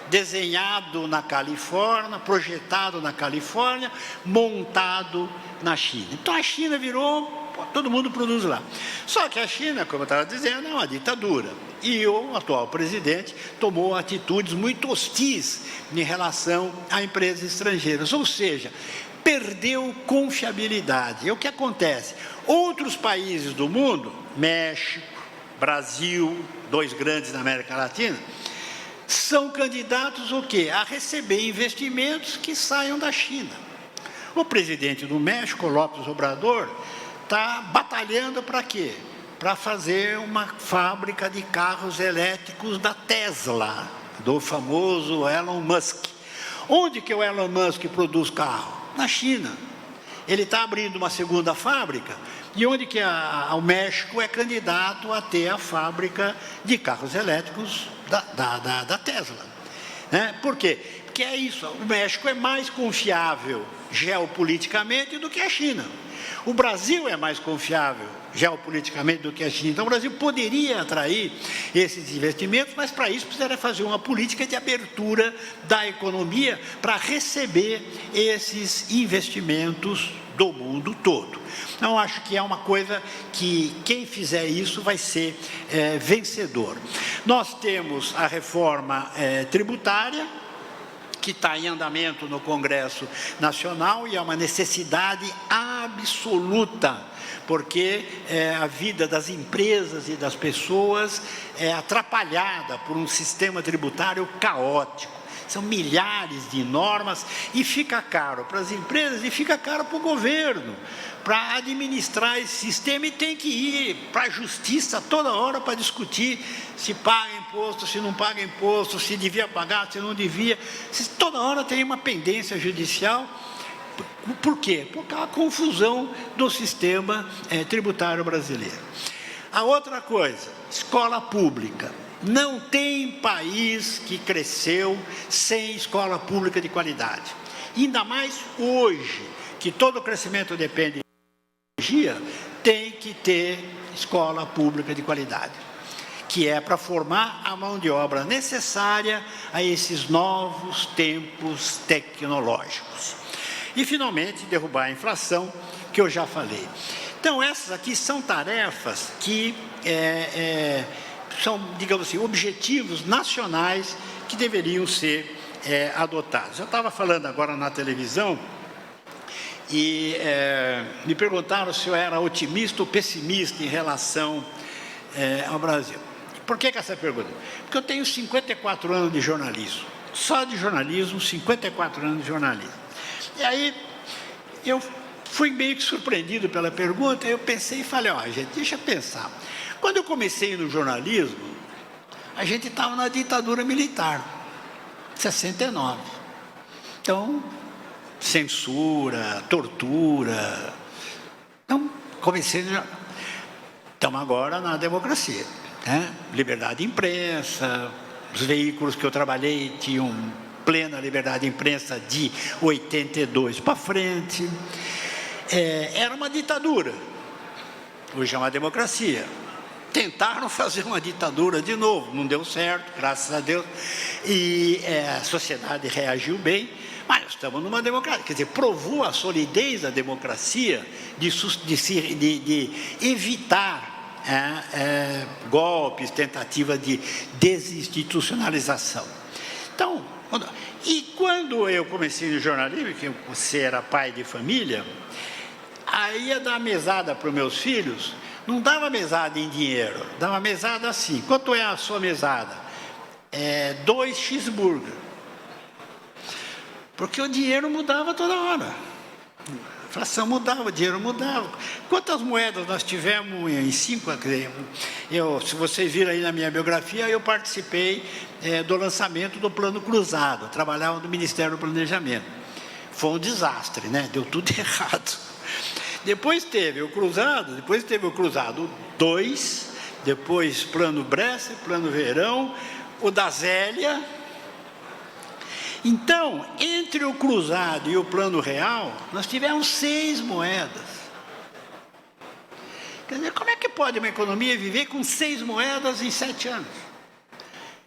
desenhado na Califórnia, projetado na Califórnia, montado na China. Então, a China virou, todo mundo produz lá. Só que a China, como eu estava dizendo, é uma ditadura. E o atual presidente tomou atitudes muito hostis em relação a empresas estrangeiras, ou seja, perdeu confiabilidade. E o que acontece? Outros países do mundo México, Brasil, 2 grandes da América Latina, são candidatos o quê? A receber investimentos que saiam da China. O presidente do México, López Obrador, está batalhando para quê? Para fazer uma fábrica de carros elétricos da Tesla, do famoso Elon Musk. Onde que o Elon Musk produz carro? Na China. Ele está abrindo uma segunda fábrica, e onde que o México é candidato a ter a fábrica de carros elétricos da Tesla. Né? Por quê? Porque é isso, o México é mais confiável geopoliticamente do que a China. O Brasil é mais confiável geopoliticamente do que a China. Então, o Brasil poderia atrair esses investimentos, mas para isso precisaria fazer uma política de abertura da economia para receber esses investimentos do mundo todo. Então, acho que é uma coisa que quem fizer isso vai ser vencedor. Nós temos a reforma tributária, que está em andamento no Congresso Nacional, e é uma necessidade absoluta, porque a vida das empresas e das pessoas é atrapalhada por um sistema tributário caótico. São milhares de normas e fica caro para as empresas e fica caro para o governo, para administrar esse sistema, e tem que ir para a justiça toda hora para discutir se paga imposto, se não paga imposto, se devia pagar, se não devia. Toda hora tem uma pendência judicial. Por quê? Por causa da confusão do sistema tributário brasileiro. A outra coisa, escola pública. Não tem país que cresceu sem escola pública de qualidade. Ainda mais hoje, que todo o crescimento depende de tecnologia, tem que ter escola pública de qualidade, que é para formar a mão de obra necessária a esses novos tempos tecnológicos. E, finalmente, derrubar a inflação, que eu já falei. Então, essas aqui são tarefas que são, digamos assim, objetivos nacionais que deveriam ser adotados. Eu estava falando agora na televisão e me perguntaram se eu era otimista ou pessimista em relação ao Brasil. Por que essa pergunta? Porque eu tenho 54 anos de jornalismo, só de jornalismo, 54 anos de jornalismo. E aí eu fui meio que surpreendido pela pergunta, eu pensei e falei, gente, deixa eu pensar. Quando eu comecei no jornalismo, a gente estava na ditadura militar, 69. Então, censura, tortura. Então, comecei... Estamos agora na democracia, né? Liberdade de imprensa, os veículos que eu trabalhei tinham plena liberdade de imprensa de 82 para frente. Era uma ditadura, hoje é uma democracia. Tentaram fazer uma ditadura de novo, não deu certo, graças a Deus, e a sociedade reagiu bem, mas estamos numa democracia, quer dizer, provou a solidez da democracia de evitar golpes, tentativa de desinstitucionalização. Então, e quando eu comecei no jornalismo, que você era pai de família, aí ia dar mesada para os meus filhos. Não dava mesada em dinheiro, dava mesada assim. Quanto é a sua mesada? 2 cheeseburger. Porque o dinheiro mudava toda hora. A inflação mudava, o dinheiro mudava. Quantas moedas nós tivemos em 5 anos? Se vocês viram aí na minha biografia, eu participei do lançamento do Plano Cruzado. Eu trabalhava no Ministério do Planejamento. Foi um desastre, né? Deu tudo errado. Depois teve o Cruzado 2, depois Plano Bresser, Plano Verão, o da Zélia. Então, entre o Cruzado e o Plano Real, nós tivemos 6 moedas. Quer dizer, como é que pode uma economia viver com 6 moedas em 7 anos?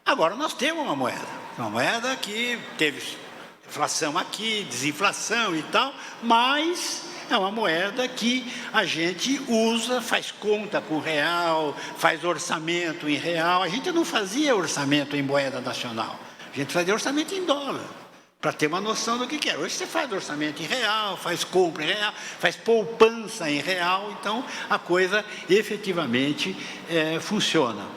Agora nós temos uma moeda que teve inflação aqui, desinflação e tal, mas é uma moeda que a gente usa, faz conta com real, faz orçamento em real. A gente não fazia orçamento em moeda nacional, a gente fazia orçamento em dólar. para ter uma noção do que é. Hoje você faz orçamento em real, faz compra em real, faz poupança em real, então a coisa efetivamente funciona.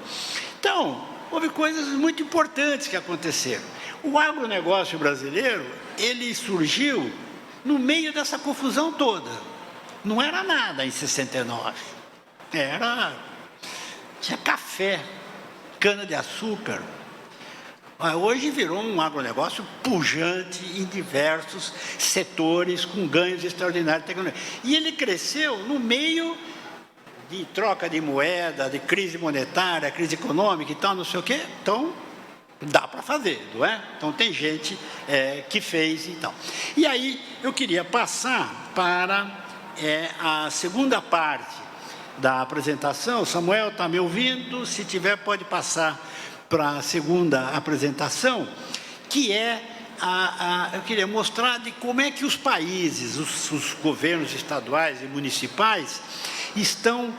Então, houve coisas muito importantes que aconteceram. O agronegócio brasileiro, ele surgiu no meio dessa confusão toda. Não era nada em 69. Tinha café, cana-de-açúcar. Hoje virou um agronegócio pujante em diversos setores, com ganhos extraordinários de tecnologia. E ele cresceu no meio de troca de moeda, de crise monetária, crise econômica e tal, não sei o quê. Então, dá para fazer, não é? Então, tem gente que fez e tal. E aí, eu queria passar para a segunda parte da apresentação. O Samuel está me ouvindo? Se tiver, pode passar para a segunda apresentação, que eu queria mostrar de como é que os países, os governos estaduais e municipais estão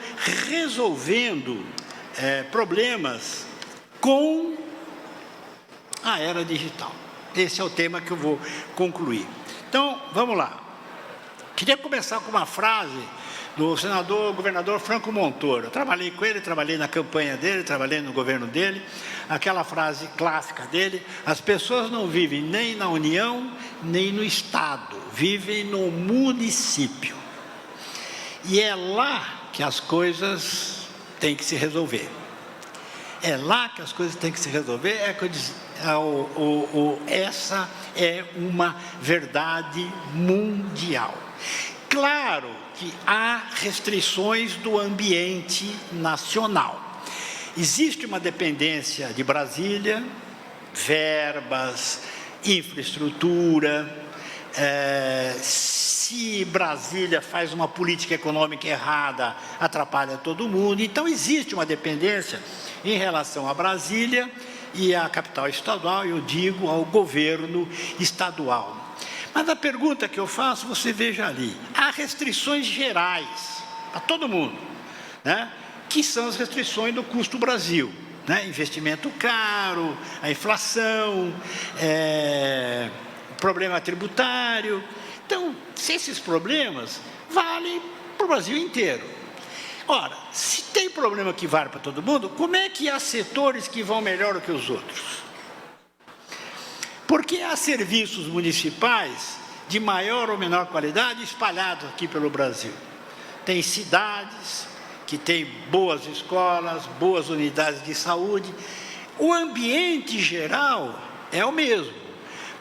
resolvendo problemas com a era digital. Esse é o tema que eu vou concluir. Então, vamos lá. Queria começar com uma frase do governador Franco Montoro. Eu trabalhei com ele, trabalhei na campanha dele, trabalhei no governo dele. Aquela frase clássica dele: as pessoas não vivem nem na União, nem no Estado, vivem no município. E é lá que as coisas têm que se resolver. É lá que as coisas têm que se resolver. Essa é uma verdade mundial. Claro que há restrições do ambiente nacional. Existe uma dependência de Brasília, verbas, infraestrutura. Se Brasília faz uma política econômica errada, atrapalha todo mundo. Então, existe uma dependência em relação a Brasília e à capital estadual, eu digo, ao governo estadual. Mas a pergunta que eu faço, você veja ali, há restrições gerais para todo mundo, né? Que são as restrições do custo Brasil, né? Investimento caro, a inflação, problema tributário. Então, esses problemas valem para o Brasil inteiro. Ora, se tem problema que vale para todo mundo, como é que há setores que vão melhor do que os outros? Porque há serviços municipais de maior ou menor qualidade espalhados aqui pelo Brasil. Tem cidades que têm boas escolas, boas unidades de saúde. O ambiente geral é o mesmo,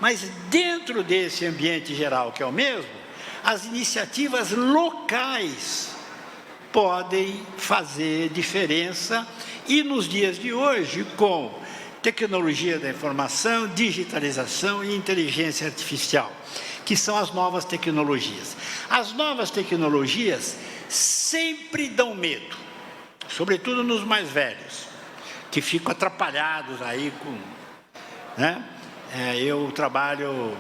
mas dentro desse ambiente geral que é o mesmo, as iniciativas locais podem fazer diferença. E nos dias de hoje, com tecnologia da informação, digitalização e inteligência artificial, que são as novas tecnologias. As novas tecnologias sempre dão medo, sobretudo nos mais velhos, que ficam atrapalhados aí com... né? Eu trabalho,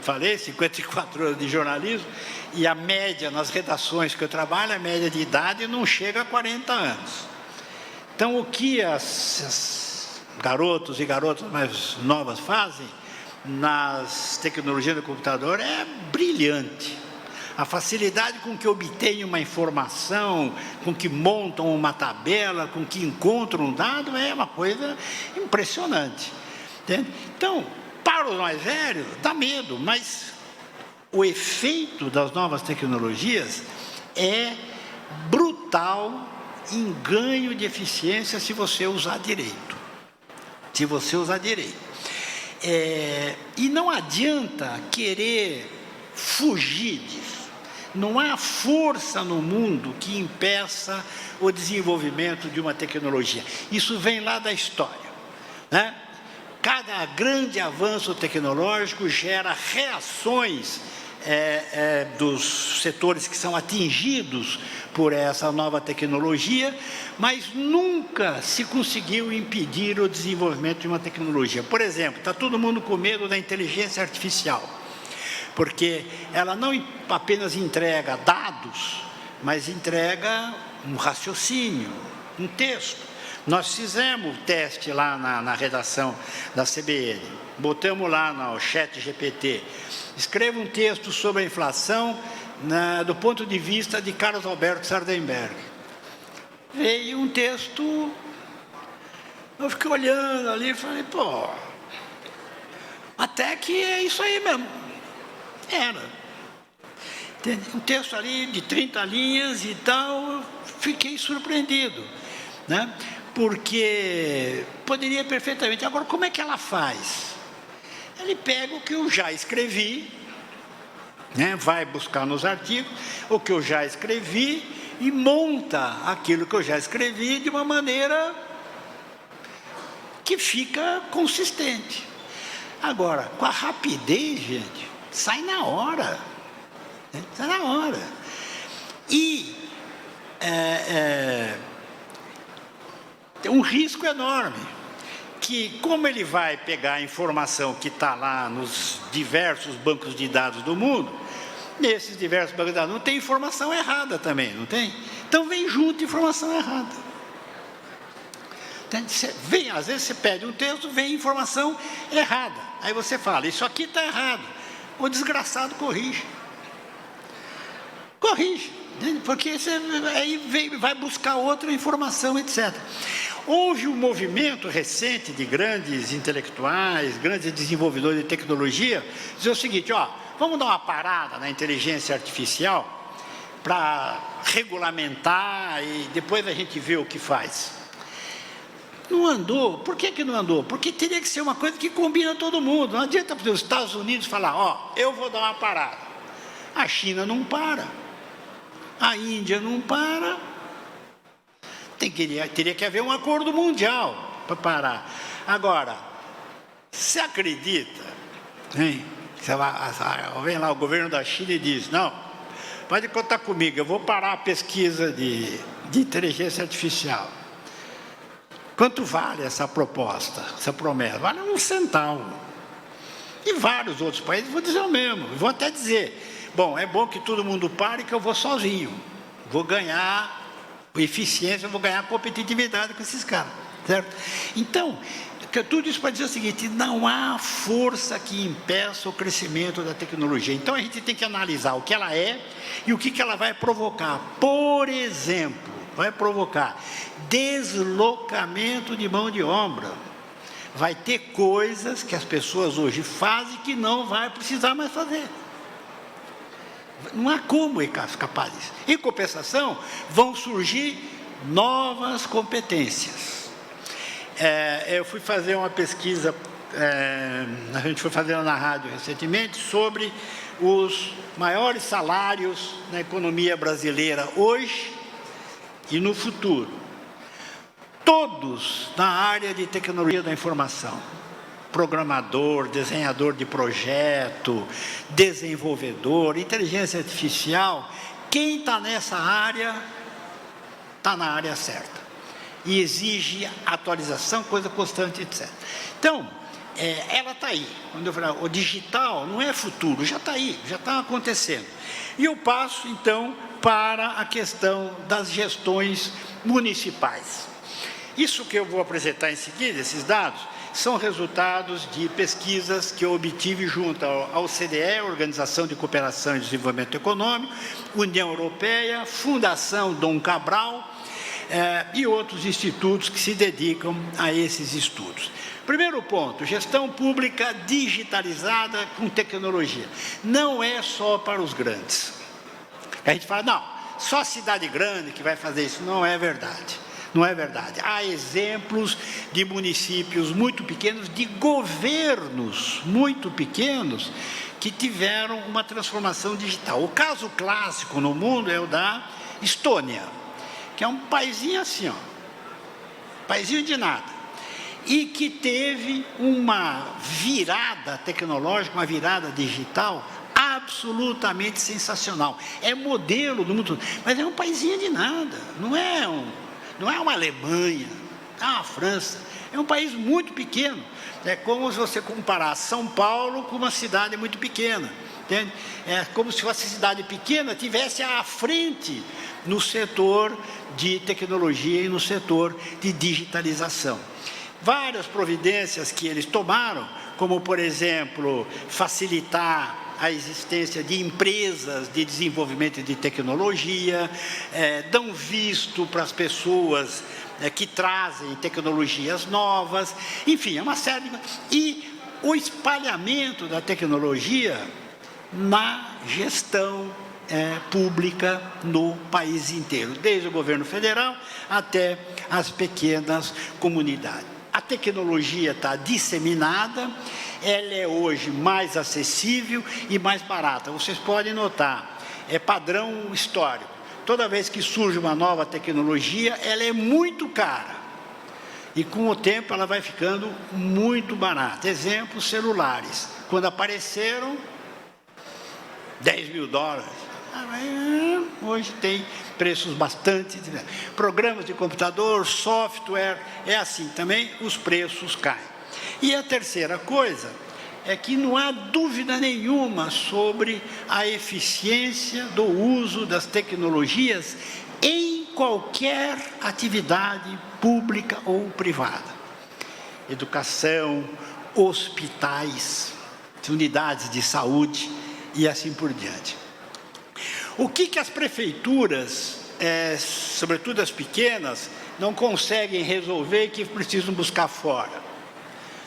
falei, 54 anos de jornalismo, e a média nas redações que eu trabalho, a média de idade não chega a 40 anos. Então, o que as garotos e garotas mais novas fazem nas tecnologias do computador é brilhante. A facilidade com que obtêm uma informação, com que montam uma tabela, com que encontram um dado, é uma coisa impressionante. Entende? Então, para os mais velhos, dá medo, mas o efeito das novas tecnologias é brutal em ganho de eficiência se você usar direito. Se você usar direito. E não adianta querer fugir disso. Não há força no mundo que impeça o desenvolvimento de uma tecnologia. Isso vem lá da história, né? Cada grande avanço tecnológico gera reações dos setores que são atingidos por essa nova tecnologia, mas nunca se conseguiu impedir o desenvolvimento de uma tecnologia. Por exemplo, está todo mundo com medo da inteligência artificial, porque ela não apenas entrega dados, mas entrega um raciocínio, um texto. Nós fizemos o teste lá na redação da CBN, botamos lá no chat GPT, escreva um texto sobre a inflação do ponto de vista de Carlos Alberto Sardenberg. Veio um texto, eu fiquei olhando ali e falei, pô, até que é isso aí mesmo. Era. Um texto ali de 30 linhas e tal, eu fiquei surpreendido, né? Porque poderia perfeitamente. Agora, como é que ela faz? Ele pega o que eu já escrevi, né? Vai buscar nos artigos o que eu já escrevi e monta aquilo que eu já escrevi de uma maneira que fica consistente. Agora, com a rapidez, gente, sai na hora. Né? Sai na hora. E tem um risco enorme, que como ele vai pegar a informação que está lá nos diversos bancos de dados do mundo, nesses diversos bancos de dados, não tem informação errada também, não tem? Então vem junto informação errada. Às vezes você pede um texto, vem informação errada. Aí você fala, isso aqui está errado. O desgraçado corrige. Corrige, porque você aí vai buscar outra informação, etc. Houve um movimento recente de grandes intelectuais, grandes desenvolvedores de tecnologia, dizer o seguinte, ó, vamos dar uma parada na inteligência artificial para regulamentar e depois a gente vê o que faz. Não andou. Por que não andou? Porque teria que ser uma coisa que combina todo mundo. Não adianta os Estados Unidos falar, ó, eu vou dar uma parada. A China não para. A Índia não para. Teria que haver um acordo mundial para parar. Agora, você acredita, hein? Vem lá o governo da China e diz, não, pode contar comigo, eu vou parar a pesquisa de inteligência artificial. Quanto vale essa proposta, essa promessa? Vale um centavo. E vários outros países vão dizer o mesmo. Vão até dizer, bom, é bom que todo mundo pare, que eu vou sozinho. Vou ganhar eficiência, eu vou ganhar competitividade com esses caras. Certo? Então, tudo isso para dizer o seguinte, não há força que impeça o crescimento da tecnologia. Então, a gente tem que analisar o que ela é e o que ela vai provocar. Por exemplo, vai provocar deslocamento de mão de obra. Vai ter coisas que as pessoas hoje fazem que não vai precisar mais fazer. Não há como escapar disso. Em compensação, vão surgir novas competências. Eu fui fazer uma pesquisa, a gente foi fazendo na rádio recentemente, sobre os maiores salários na economia brasileira hoje e no futuro. Todos na área de tecnologia da informação. Programador, desenhador de projeto, desenvolvedor, inteligência artificial. Quem está nessa área, está na área certa. E exige atualização, coisa constante, etc. Então, ela está aí. Quando eu falo, o digital não é futuro, já está aí, já está acontecendo. E eu passo, então, para a questão das gestões municipais. Isso que eu vou apresentar em seguida, esses dados, são resultados de pesquisas que eu obtive junto ao OCDE, Organização de Cooperação e Desenvolvimento Econômico, União Europeia, Fundação Dom Cabral e outros institutos que se dedicam a esses estudos. Primeiro ponto, gestão pública digitalizada com tecnologia. Não é só para os grandes. A gente fala, não, só a cidade grande que vai fazer isso. Não é verdade. Não é verdade. Há exemplos de municípios muito pequenos, de governos muito pequenos, que tiveram uma transformação digital. O caso clássico no mundo é o da Estônia, que é um paizinho assim, ó, paizinho de nada, e que teve uma virada tecnológica, uma virada digital absolutamente sensacional. É modelo do mundo, mas é um paizinho de nada, não é uma Alemanha, é uma França, é um país muito pequeno. É como se você comparar São Paulo com uma cidade muito pequena, entende? É como se fosse cidade pequena tivesse à frente no setor de tecnologia e no setor de digitalização. Várias providências que eles tomaram, como, por exemplo, facilitar a existência de empresas de desenvolvimento de tecnologia, dão visto para as pessoas que trazem tecnologias novas, enfim, é uma série de... E o espalhamento da tecnologia na gestão pública no país inteiro, desde o governo federal até as pequenas comunidades. A tecnologia está disseminada, ela é hoje mais acessível e mais barata. Vocês podem notar, é padrão histórico. Toda vez que surge uma nova tecnologia, ela é muito cara. E com o tempo ela vai ficando muito barata. Exemplo, celulares. Quando apareceram, $10.000. Hoje tem preços bastante... Programas de computador, software, é assim também, os preços caem. E a terceira coisa é que não há dúvida nenhuma sobre a eficiência do uso das tecnologias em qualquer atividade pública ou privada. Educação, hospitais, unidades de saúde e assim por diante. O que as prefeituras, sobretudo as pequenas, não conseguem resolver e que precisam buscar fora?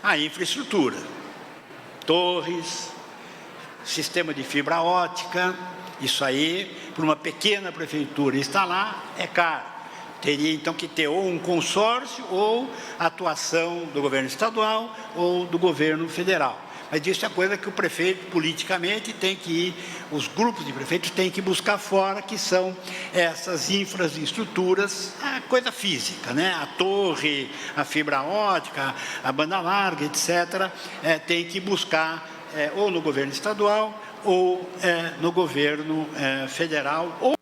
A infraestrutura, torres, sistema de fibra ótica, isso aí, para uma pequena prefeitura instalar, é caro. Teria então que ter ou um consórcio ou atuação do governo estadual ou do governo federal. Mas isso é coisa que o prefeito, politicamente, tem que ir, os grupos de prefeitos têm que buscar fora, que são essas infraestruturas, a coisa física, né? A torre, a fibra ótica, a banda larga, etc., tem que buscar ou no governo estadual ou no governo federal, ou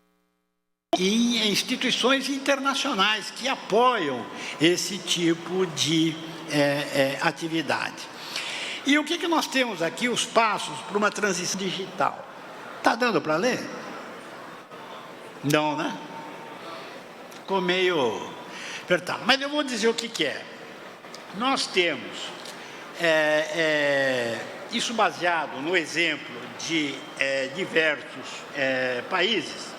em instituições internacionais que apoiam esse tipo de atividade. E o que nós temos aqui, os passos para uma transição digital? Está dando para ler? Não, né? Ficou meio apertado. Mas eu vou dizer o que é. Nós temos isso baseado no exemplo de diversos países.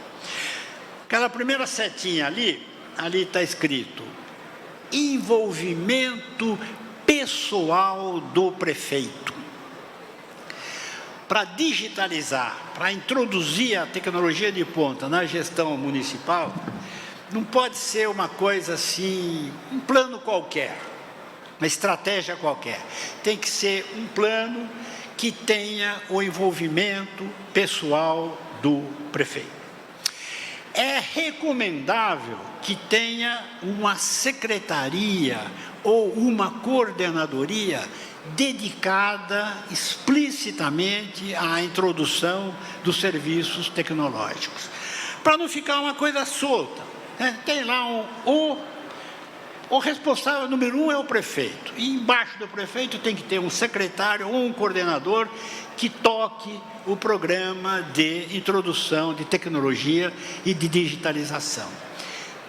Aquela primeira setinha ali está escrito envolvimento pessoal do prefeito. Para digitalizar, para introduzir a tecnologia de ponta na gestão municipal, não pode ser uma coisa assim, um plano qualquer, uma estratégia qualquer. Tem que ser um plano que tenha o envolvimento pessoal do prefeito. É recomendável que tenha uma secretaria ou uma coordenadoria dedicada explicitamente à introdução dos serviços tecnológicos, para não ficar uma coisa solta, né? Tem lá o responsável número 1 é o prefeito, e embaixo do prefeito tem que ter um secretário ou um coordenador que toque o programa de introdução de tecnologia e de digitalização.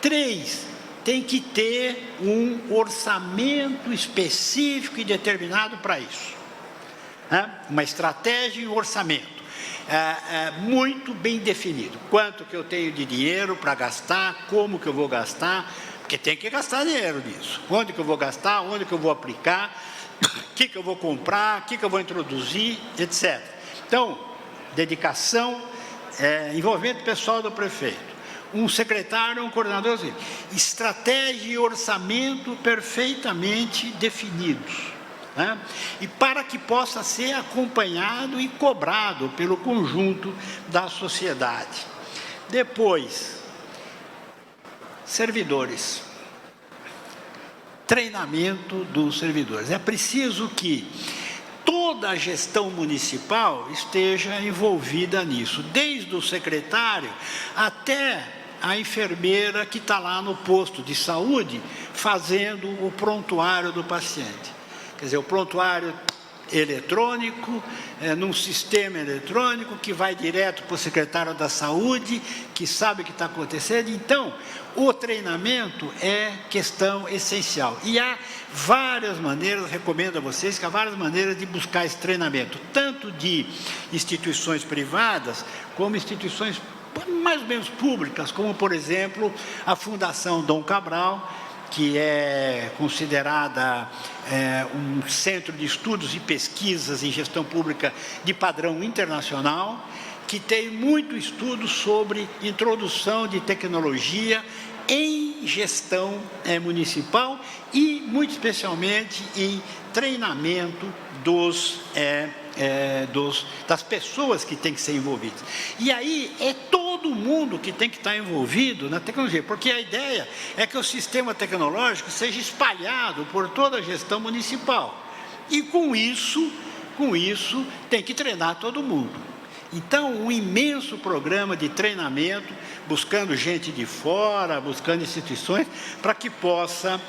3, tem que ter um orçamento específico e determinado para isso. Uma estratégia e um orçamento muito bem definido. Quanto que eu tenho de dinheiro para gastar, como que eu vou gastar, porque tem que gastar dinheiro nisso. Onde que eu vou gastar, onde que eu vou aplicar, o que eu vou comprar, o que eu vou introduzir, etc. Então, dedicação, envolvimento pessoal do prefeito. Um secretário, um coordenador, assim, estratégia e orçamento perfeitamente definidos, né? E para que possa ser acompanhado e cobrado pelo conjunto da sociedade. Depois, servidores. Treinamento dos servidores. É preciso que toda a gestão municipal esteja envolvida nisso, desde o secretário até a enfermeira que está lá no posto de saúde fazendo o prontuário do paciente. Quer dizer, o prontuário eletrônico, num sistema eletrônico que vai direto para o secretário da Saúde, que sabe o que está acontecendo. Então, o treinamento é questão essencial. E há várias maneiras, recomendo a vocês que há várias maneiras de buscar esse treinamento, tanto de instituições privadas, como instituições mais ou menos públicas, como, por exemplo, a Fundação Dom Cabral, que é considerada um centro de estudos e pesquisas em gestão pública de padrão internacional, que tem muito estudo sobre introdução de tecnologia em gestão municipal e, muito especialmente, em treinamento das pessoas que têm que ser envolvidas. E aí é todo mundo que tem que estar envolvido na tecnologia, porque a ideia é que o sistema tecnológico seja espalhado por toda a gestão municipal. E com isso tem que treinar todo mundo. Então, um imenso programa de treinamento, buscando gente de fora, buscando instituições, para que possa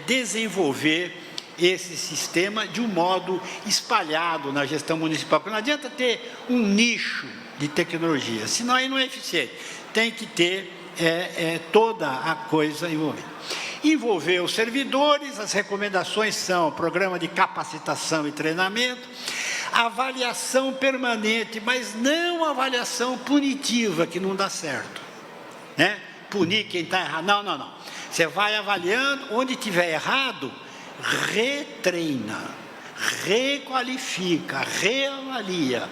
desenvolver esse sistema de um modo espalhado na gestão municipal. Porque não adianta ter um nicho de tecnologia, senão aí não é eficiente. Tem que ter toda a coisa envolvida. Envolver os servidores, as recomendações são programa de capacitação e treinamento, avaliação permanente, mas não avaliação punitiva, que não dá certo. Punir quem está errado. Não. Você vai avaliando, onde tiver errado, retreina, requalifica, reavalia,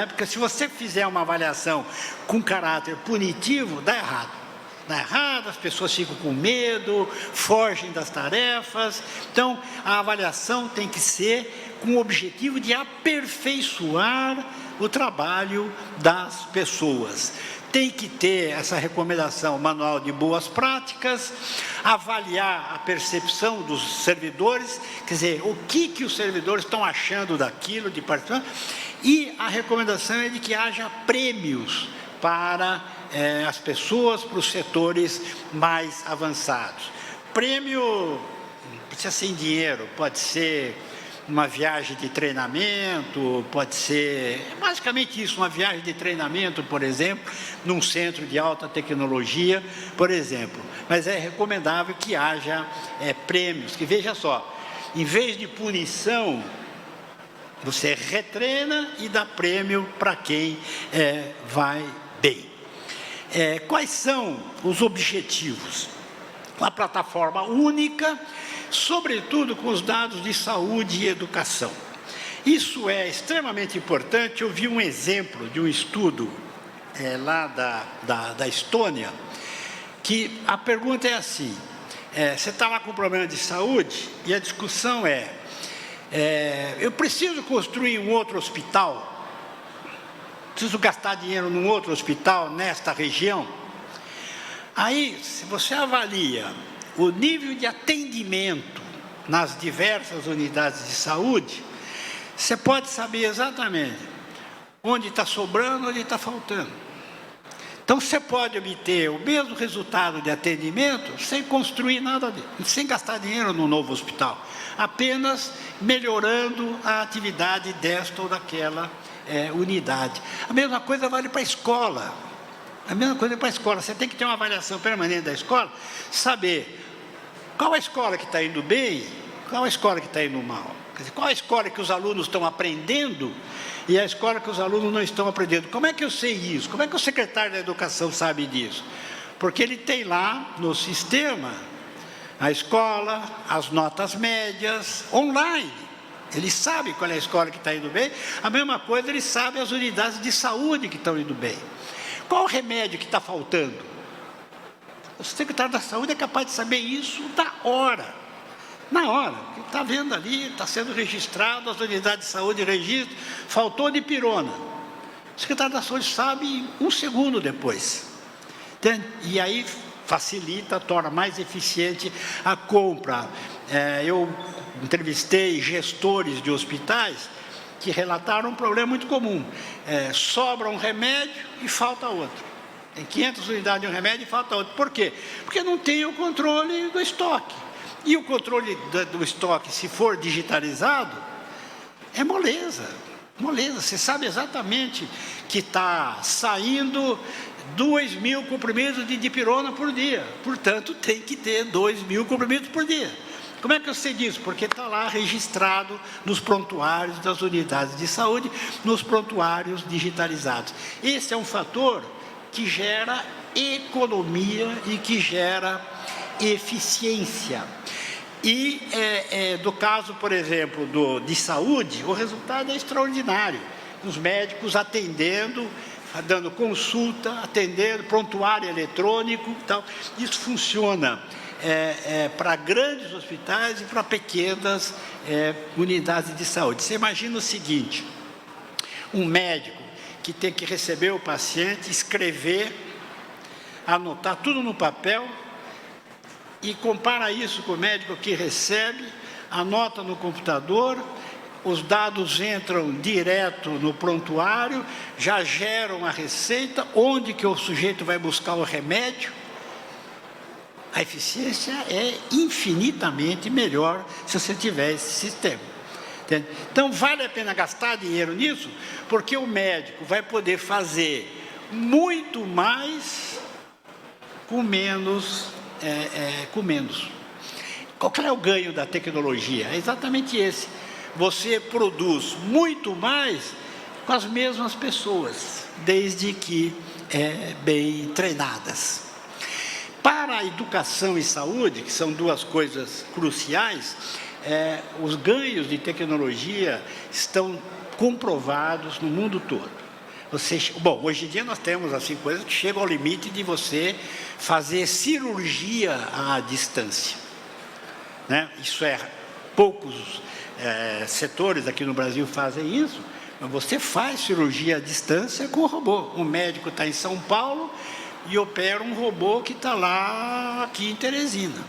porque se você fizer uma avaliação com caráter punitivo, dá errado, as pessoas ficam com medo, fogem das tarefas. Então, a avaliação tem que ser com o objetivo de aperfeiçoar o trabalho das pessoas. Tem que ter essa recomendação, manual de boas práticas, avaliar a percepção dos servidores, quer dizer, o que os servidores estão achando daquilo, de participar, e a recomendação é de que haja prêmios para as pessoas, para os setores mais avançados. Prêmio não precisa ser em dinheiro, pode ser uma viagem de treinamento, pode ser basicamente isso, uma viagem de treinamento, por exemplo, num centro de alta tecnologia, por exemplo. Mas é recomendável que haja prêmios, que veja só, em vez de punição, você retreina e dá prêmio para quem vai bem. Quais são os objetivos? Uma plataforma única, sobretudo com os dados de saúde e educação. Isso é extremamente importante. Eu vi um exemplo de um estudo lá da Estônia, que a pergunta é assim, você está lá com um problema de saúde e a discussão eu preciso construir um outro hospital, preciso gastar dinheiro num outro hospital nesta região. Aí, se você avalia o nível de atendimento nas diversas unidades de saúde, você pode saber exatamente onde está sobrando, onde está faltando. Então, você pode obter o mesmo resultado de atendimento sem construir nada, sem gastar dinheiro no novo hospital, apenas melhorando a atividade desta ou daquela unidade. A mesma coisa vale para a escola. Você tem que ter uma avaliação permanente da escola, saber qual a escola que está indo bem, qual a escola que está indo mal. Quer dizer, qual a escola que os alunos estão aprendendo e a escola que os alunos não estão aprendendo. Como é que eu sei isso? Como é que o secretário da Educação sabe disso? Porque ele tem lá no sistema a escola, as notas médias, online. Ele sabe qual é a escola que está indo bem. A mesma coisa, ele sabe as unidades de saúde que estão indo bem. Qual o remédio que está faltando? O secretário da Saúde é capaz de saber isso na hora. Está vendo ali, está sendo registrado, as unidades de saúde registram, faltou dipirona. O secretário da Saúde sabe em um segundo depois. Entende? E aí facilita, torna mais eficiente a compra. Eu entrevistei gestores de hospitais que relataram um problema muito comum. Sobra um remédio e falta outro. Tem 500 unidades de um remédio e falta outro. Por quê? Porque não tem o controle do estoque. E o controle do estoque, se for digitalizado, É moleza, moleza. Você sabe exatamente que está saindo 2.000 comprimidos de dipirona por dia. Portanto, tem que ter 2.000 comprimidos por dia. Como é que eu sei disso? Porque está lá registrado nos prontuários das unidades de saúde, nos prontuários digitalizados. Esse é um fator que gera economia e que gera eficiência. E do caso, por exemplo, de saúde, o resultado é extraordinário. Os médicos atendendo, dando consulta, atendendo, prontuário eletrônico e tal. Isso funciona para grandes hospitais e para pequenas unidades de saúde. Você imagina o seguinte, um médico que tem que receber o paciente, escrever, anotar tudo no papel, e compara isso com o médico que recebe, anota no computador, os dados entram direto no prontuário, já geram a receita, onde que o sujeito vai buscar o remédio. A eficiência é infinitamente melhor se você tiver esse sistema. Entende? Então, vale a pena gastar dinheiro nisso, porque o médico vai poder fazer muito mais com menos. Qual que é o ganho da tecnologia? É exatamente esse. Você produz muito mais com as mesmas pessoas, desde que bem treinadas. Para a educação e saúde, que são duas coisas cruciais, os ganhos de tecnologia estão comprovados no mundo todo. Bom, hoje em dia nós temos assim, coisas que chegam ao limite de você fazer cirurgia à distância. Né? Isso poucos setores aqui no Brasil fazem isso, mas você faz cirurgia à distância com o robô. Um médico está em São Paulo e opera um robô que está lá aqui em Teresina.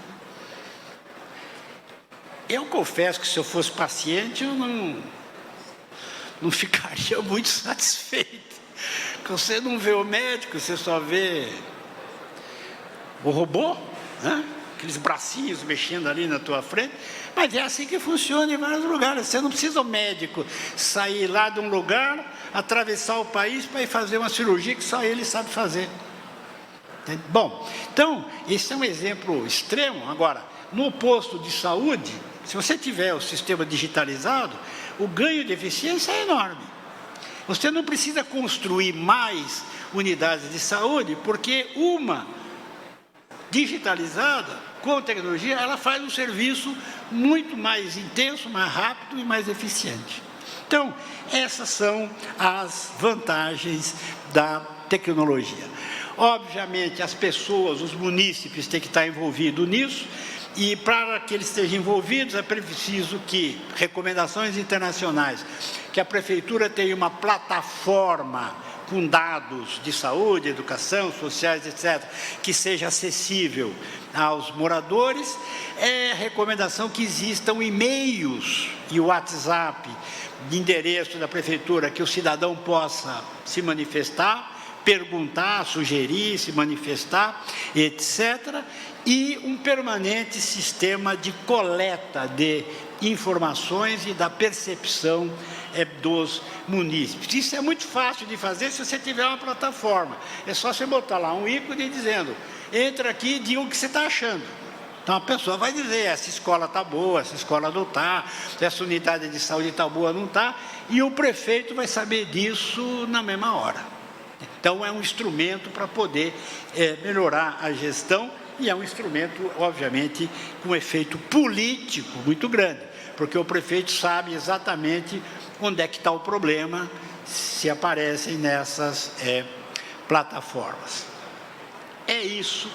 Eu confesso que se eu fosse paciente, eu não ficaria muito satisfeito. Você não vê o médico, você só vê o robô, né? Aqueles bracinhos mexendo ali na tua frente, mas é assim que funciona em vários lugares. Você não precisa o médico sair lá de um lugar, atravessar o país para ir fazer uma cirurgia que só ele sabe fazer. Entende? Bom, então, esse é um exemplo extremo. Agora, no posto de saúde, se você tiver o sistema digitalizado, o ganho de eficiência é enorme. Você não precisa construir mais unidades de saúde, porque uma digitalizada, com tecnologia, ela faz um serviço muito mais intenso, mais rápido e mais eficiente. Então, essas são as vantagens da tecnologia. Obviamente, as pessoas, os munícipes têm que estar envolvidos nisso, e para que eles estejam envolvidos, é preciso que, recomendações internacionais, que a prefeitura tenha uma plataforma com dados de saúde, educação, sociais, etc., que seja acessível aos moradores. É recomendação que existam e-mails e WhatsApp de endereço da prefeitura, que o cidadão possa se manifestar, perguntar, sugerir, se manifestar, etc., e um permanente sistema de coleta de informações e da percepção dos munícipes. Isso é muito fácil de fazer se você tiver uma plataforma. É só você botar lá um ícone dizendo, entra aqui e diga o que você está achando. Então a pessoa vai dizer, essa escola está boa, essa escola não está, essa unidade de saúde está boa, não está, e o prefeito vai saber disso na mesma hora. Então é um instrumento para poder melhorar a gestão, e é um instrumento, obviamente, com efeito político muito grande, porque o prefeito sabe exatamente onde é que está o problema, se aparecem nessas plataformas. É isso,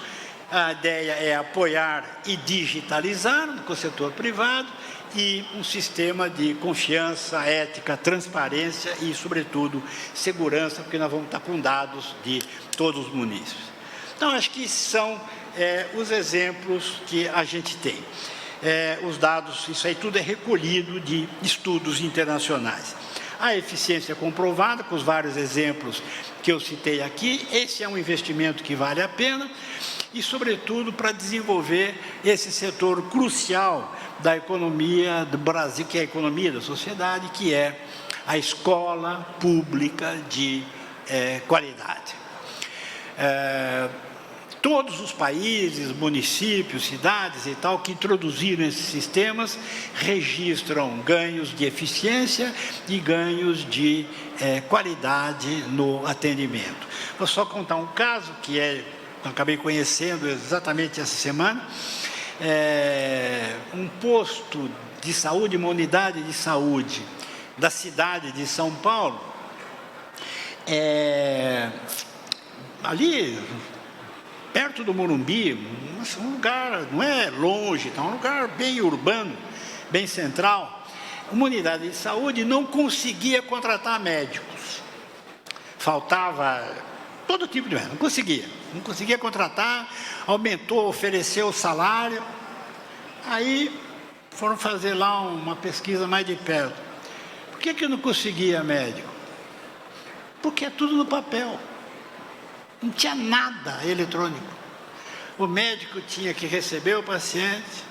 a ideia é apoiar e digitalizar com o setor privado, e um sistema de confiança, ética, transparência e, sobretudo, segurança, porque nós vamos estar com dados de todos os munícipes. Então, acho que são os exemplos que a gente tem. Os dados, isso aí tudo é recolhido de estudos internacionais. A eficiência comprovada, com os vários exemplos que eu citei aqui, esse é um investimento que vale a pena, e, sobretudo, para desenvolver esse setor crucial da economia do Brasil, que é a economia da sociedade, que é a escola pública de qualidade. Todos os países, municípios, cidades e tal, que introduziram esses sistemas, registram ganhos de eficiência e ganhos de qualidade no atendimento. Vou só contar um caso que eu acabei conhecendo exatamente essa semana. Um posto de saúde, uma unidade de saúde da cidade de São Paulo, ali perto do Morumbi, um lugar, não é longe, é um lugar bem urbano, bem central. Uma unidade de saúde não conseguia contratar médicos. Faltava todo tipo de médico, não conseguia contratar, aumentou, ofereceu o salário. Aí foram fazer lá uma pesquisa mais de perto. Por que não conseguia médico? Porque é tudo no papel. Não tinha nada eletrônico. O médico tinha que receber o paciente,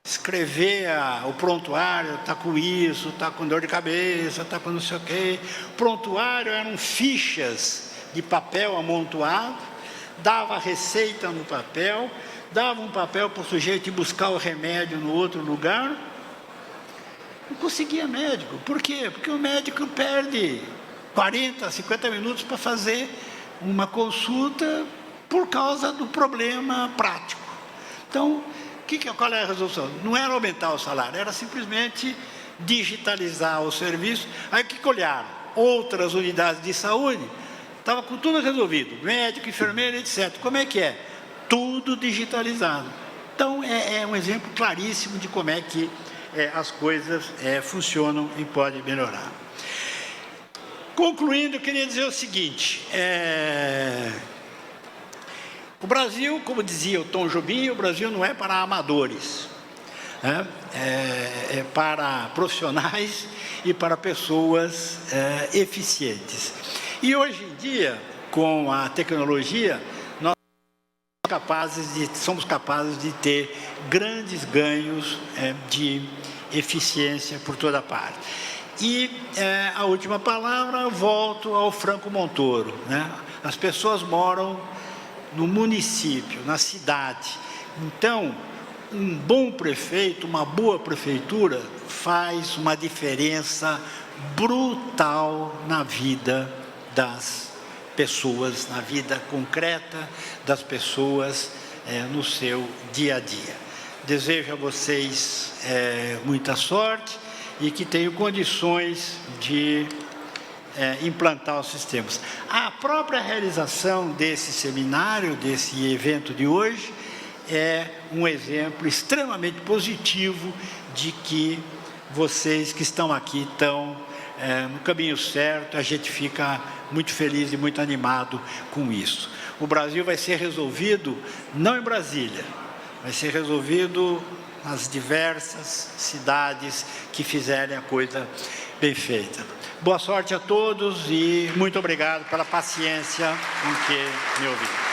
escrever o prontuário, está com isso, está com dor de cabeça, está com não sei o quê. O prontuário eram fichas de papel amontoado, dava a receita no papel, dava um papel para o sujeito ir buscar o remédio no outro lugar. Não conseguia médico. Por quê? Porque o médico perde 40, 50 minutos para fazer uma consulta por causa do problema prático. Então, qual é a resolução? Não era aumentar o salário, era simplesmente digitalizar o serviço. Aí o que olharam? Outras unidades de saúde, estava com tudo resolvido, médico, enfermeiro, etc. Como é que é? Tudo digitalizado. Então, é um exemplo claríssimo de como é que as coisas funcionam e podem melhorar. Concluindo, eu queria dizer o seguinte, o Brasil, como dizia o Tom Jobim, o Brasil não é para amadores, né? É para profissionais e para pessoas eficientes. E hoje em dia, com a tecnologia, nós somos capazes de ter grandes ganhos de eficiência por toda parte. E a última palavra, volto ao Franco Montoro, né? As pessoas moram no município, na cidade. Então, um bom prefeito, uma boa prefeitura, faz uma diferença brutal na vida das pessoas, na vida concreta das pessoas no seu dia a dia. Desejo a vocês muita sorte e que tenham condições de implantar os sistemas. A própria realização desse seminário, desse evento de hoje, é um exemplo extremamente positivo de que vocês que estão aqui estão no caminho certo. A gente fica muito feliz e muito animado com isso. O Brasil vai ser resolvido não em Brasília, vai ser resolvido nas diversas cidades que fizerem a coisa bem feita. Boa sorte a todos e muito obrigado pela paciência com que me ouviram.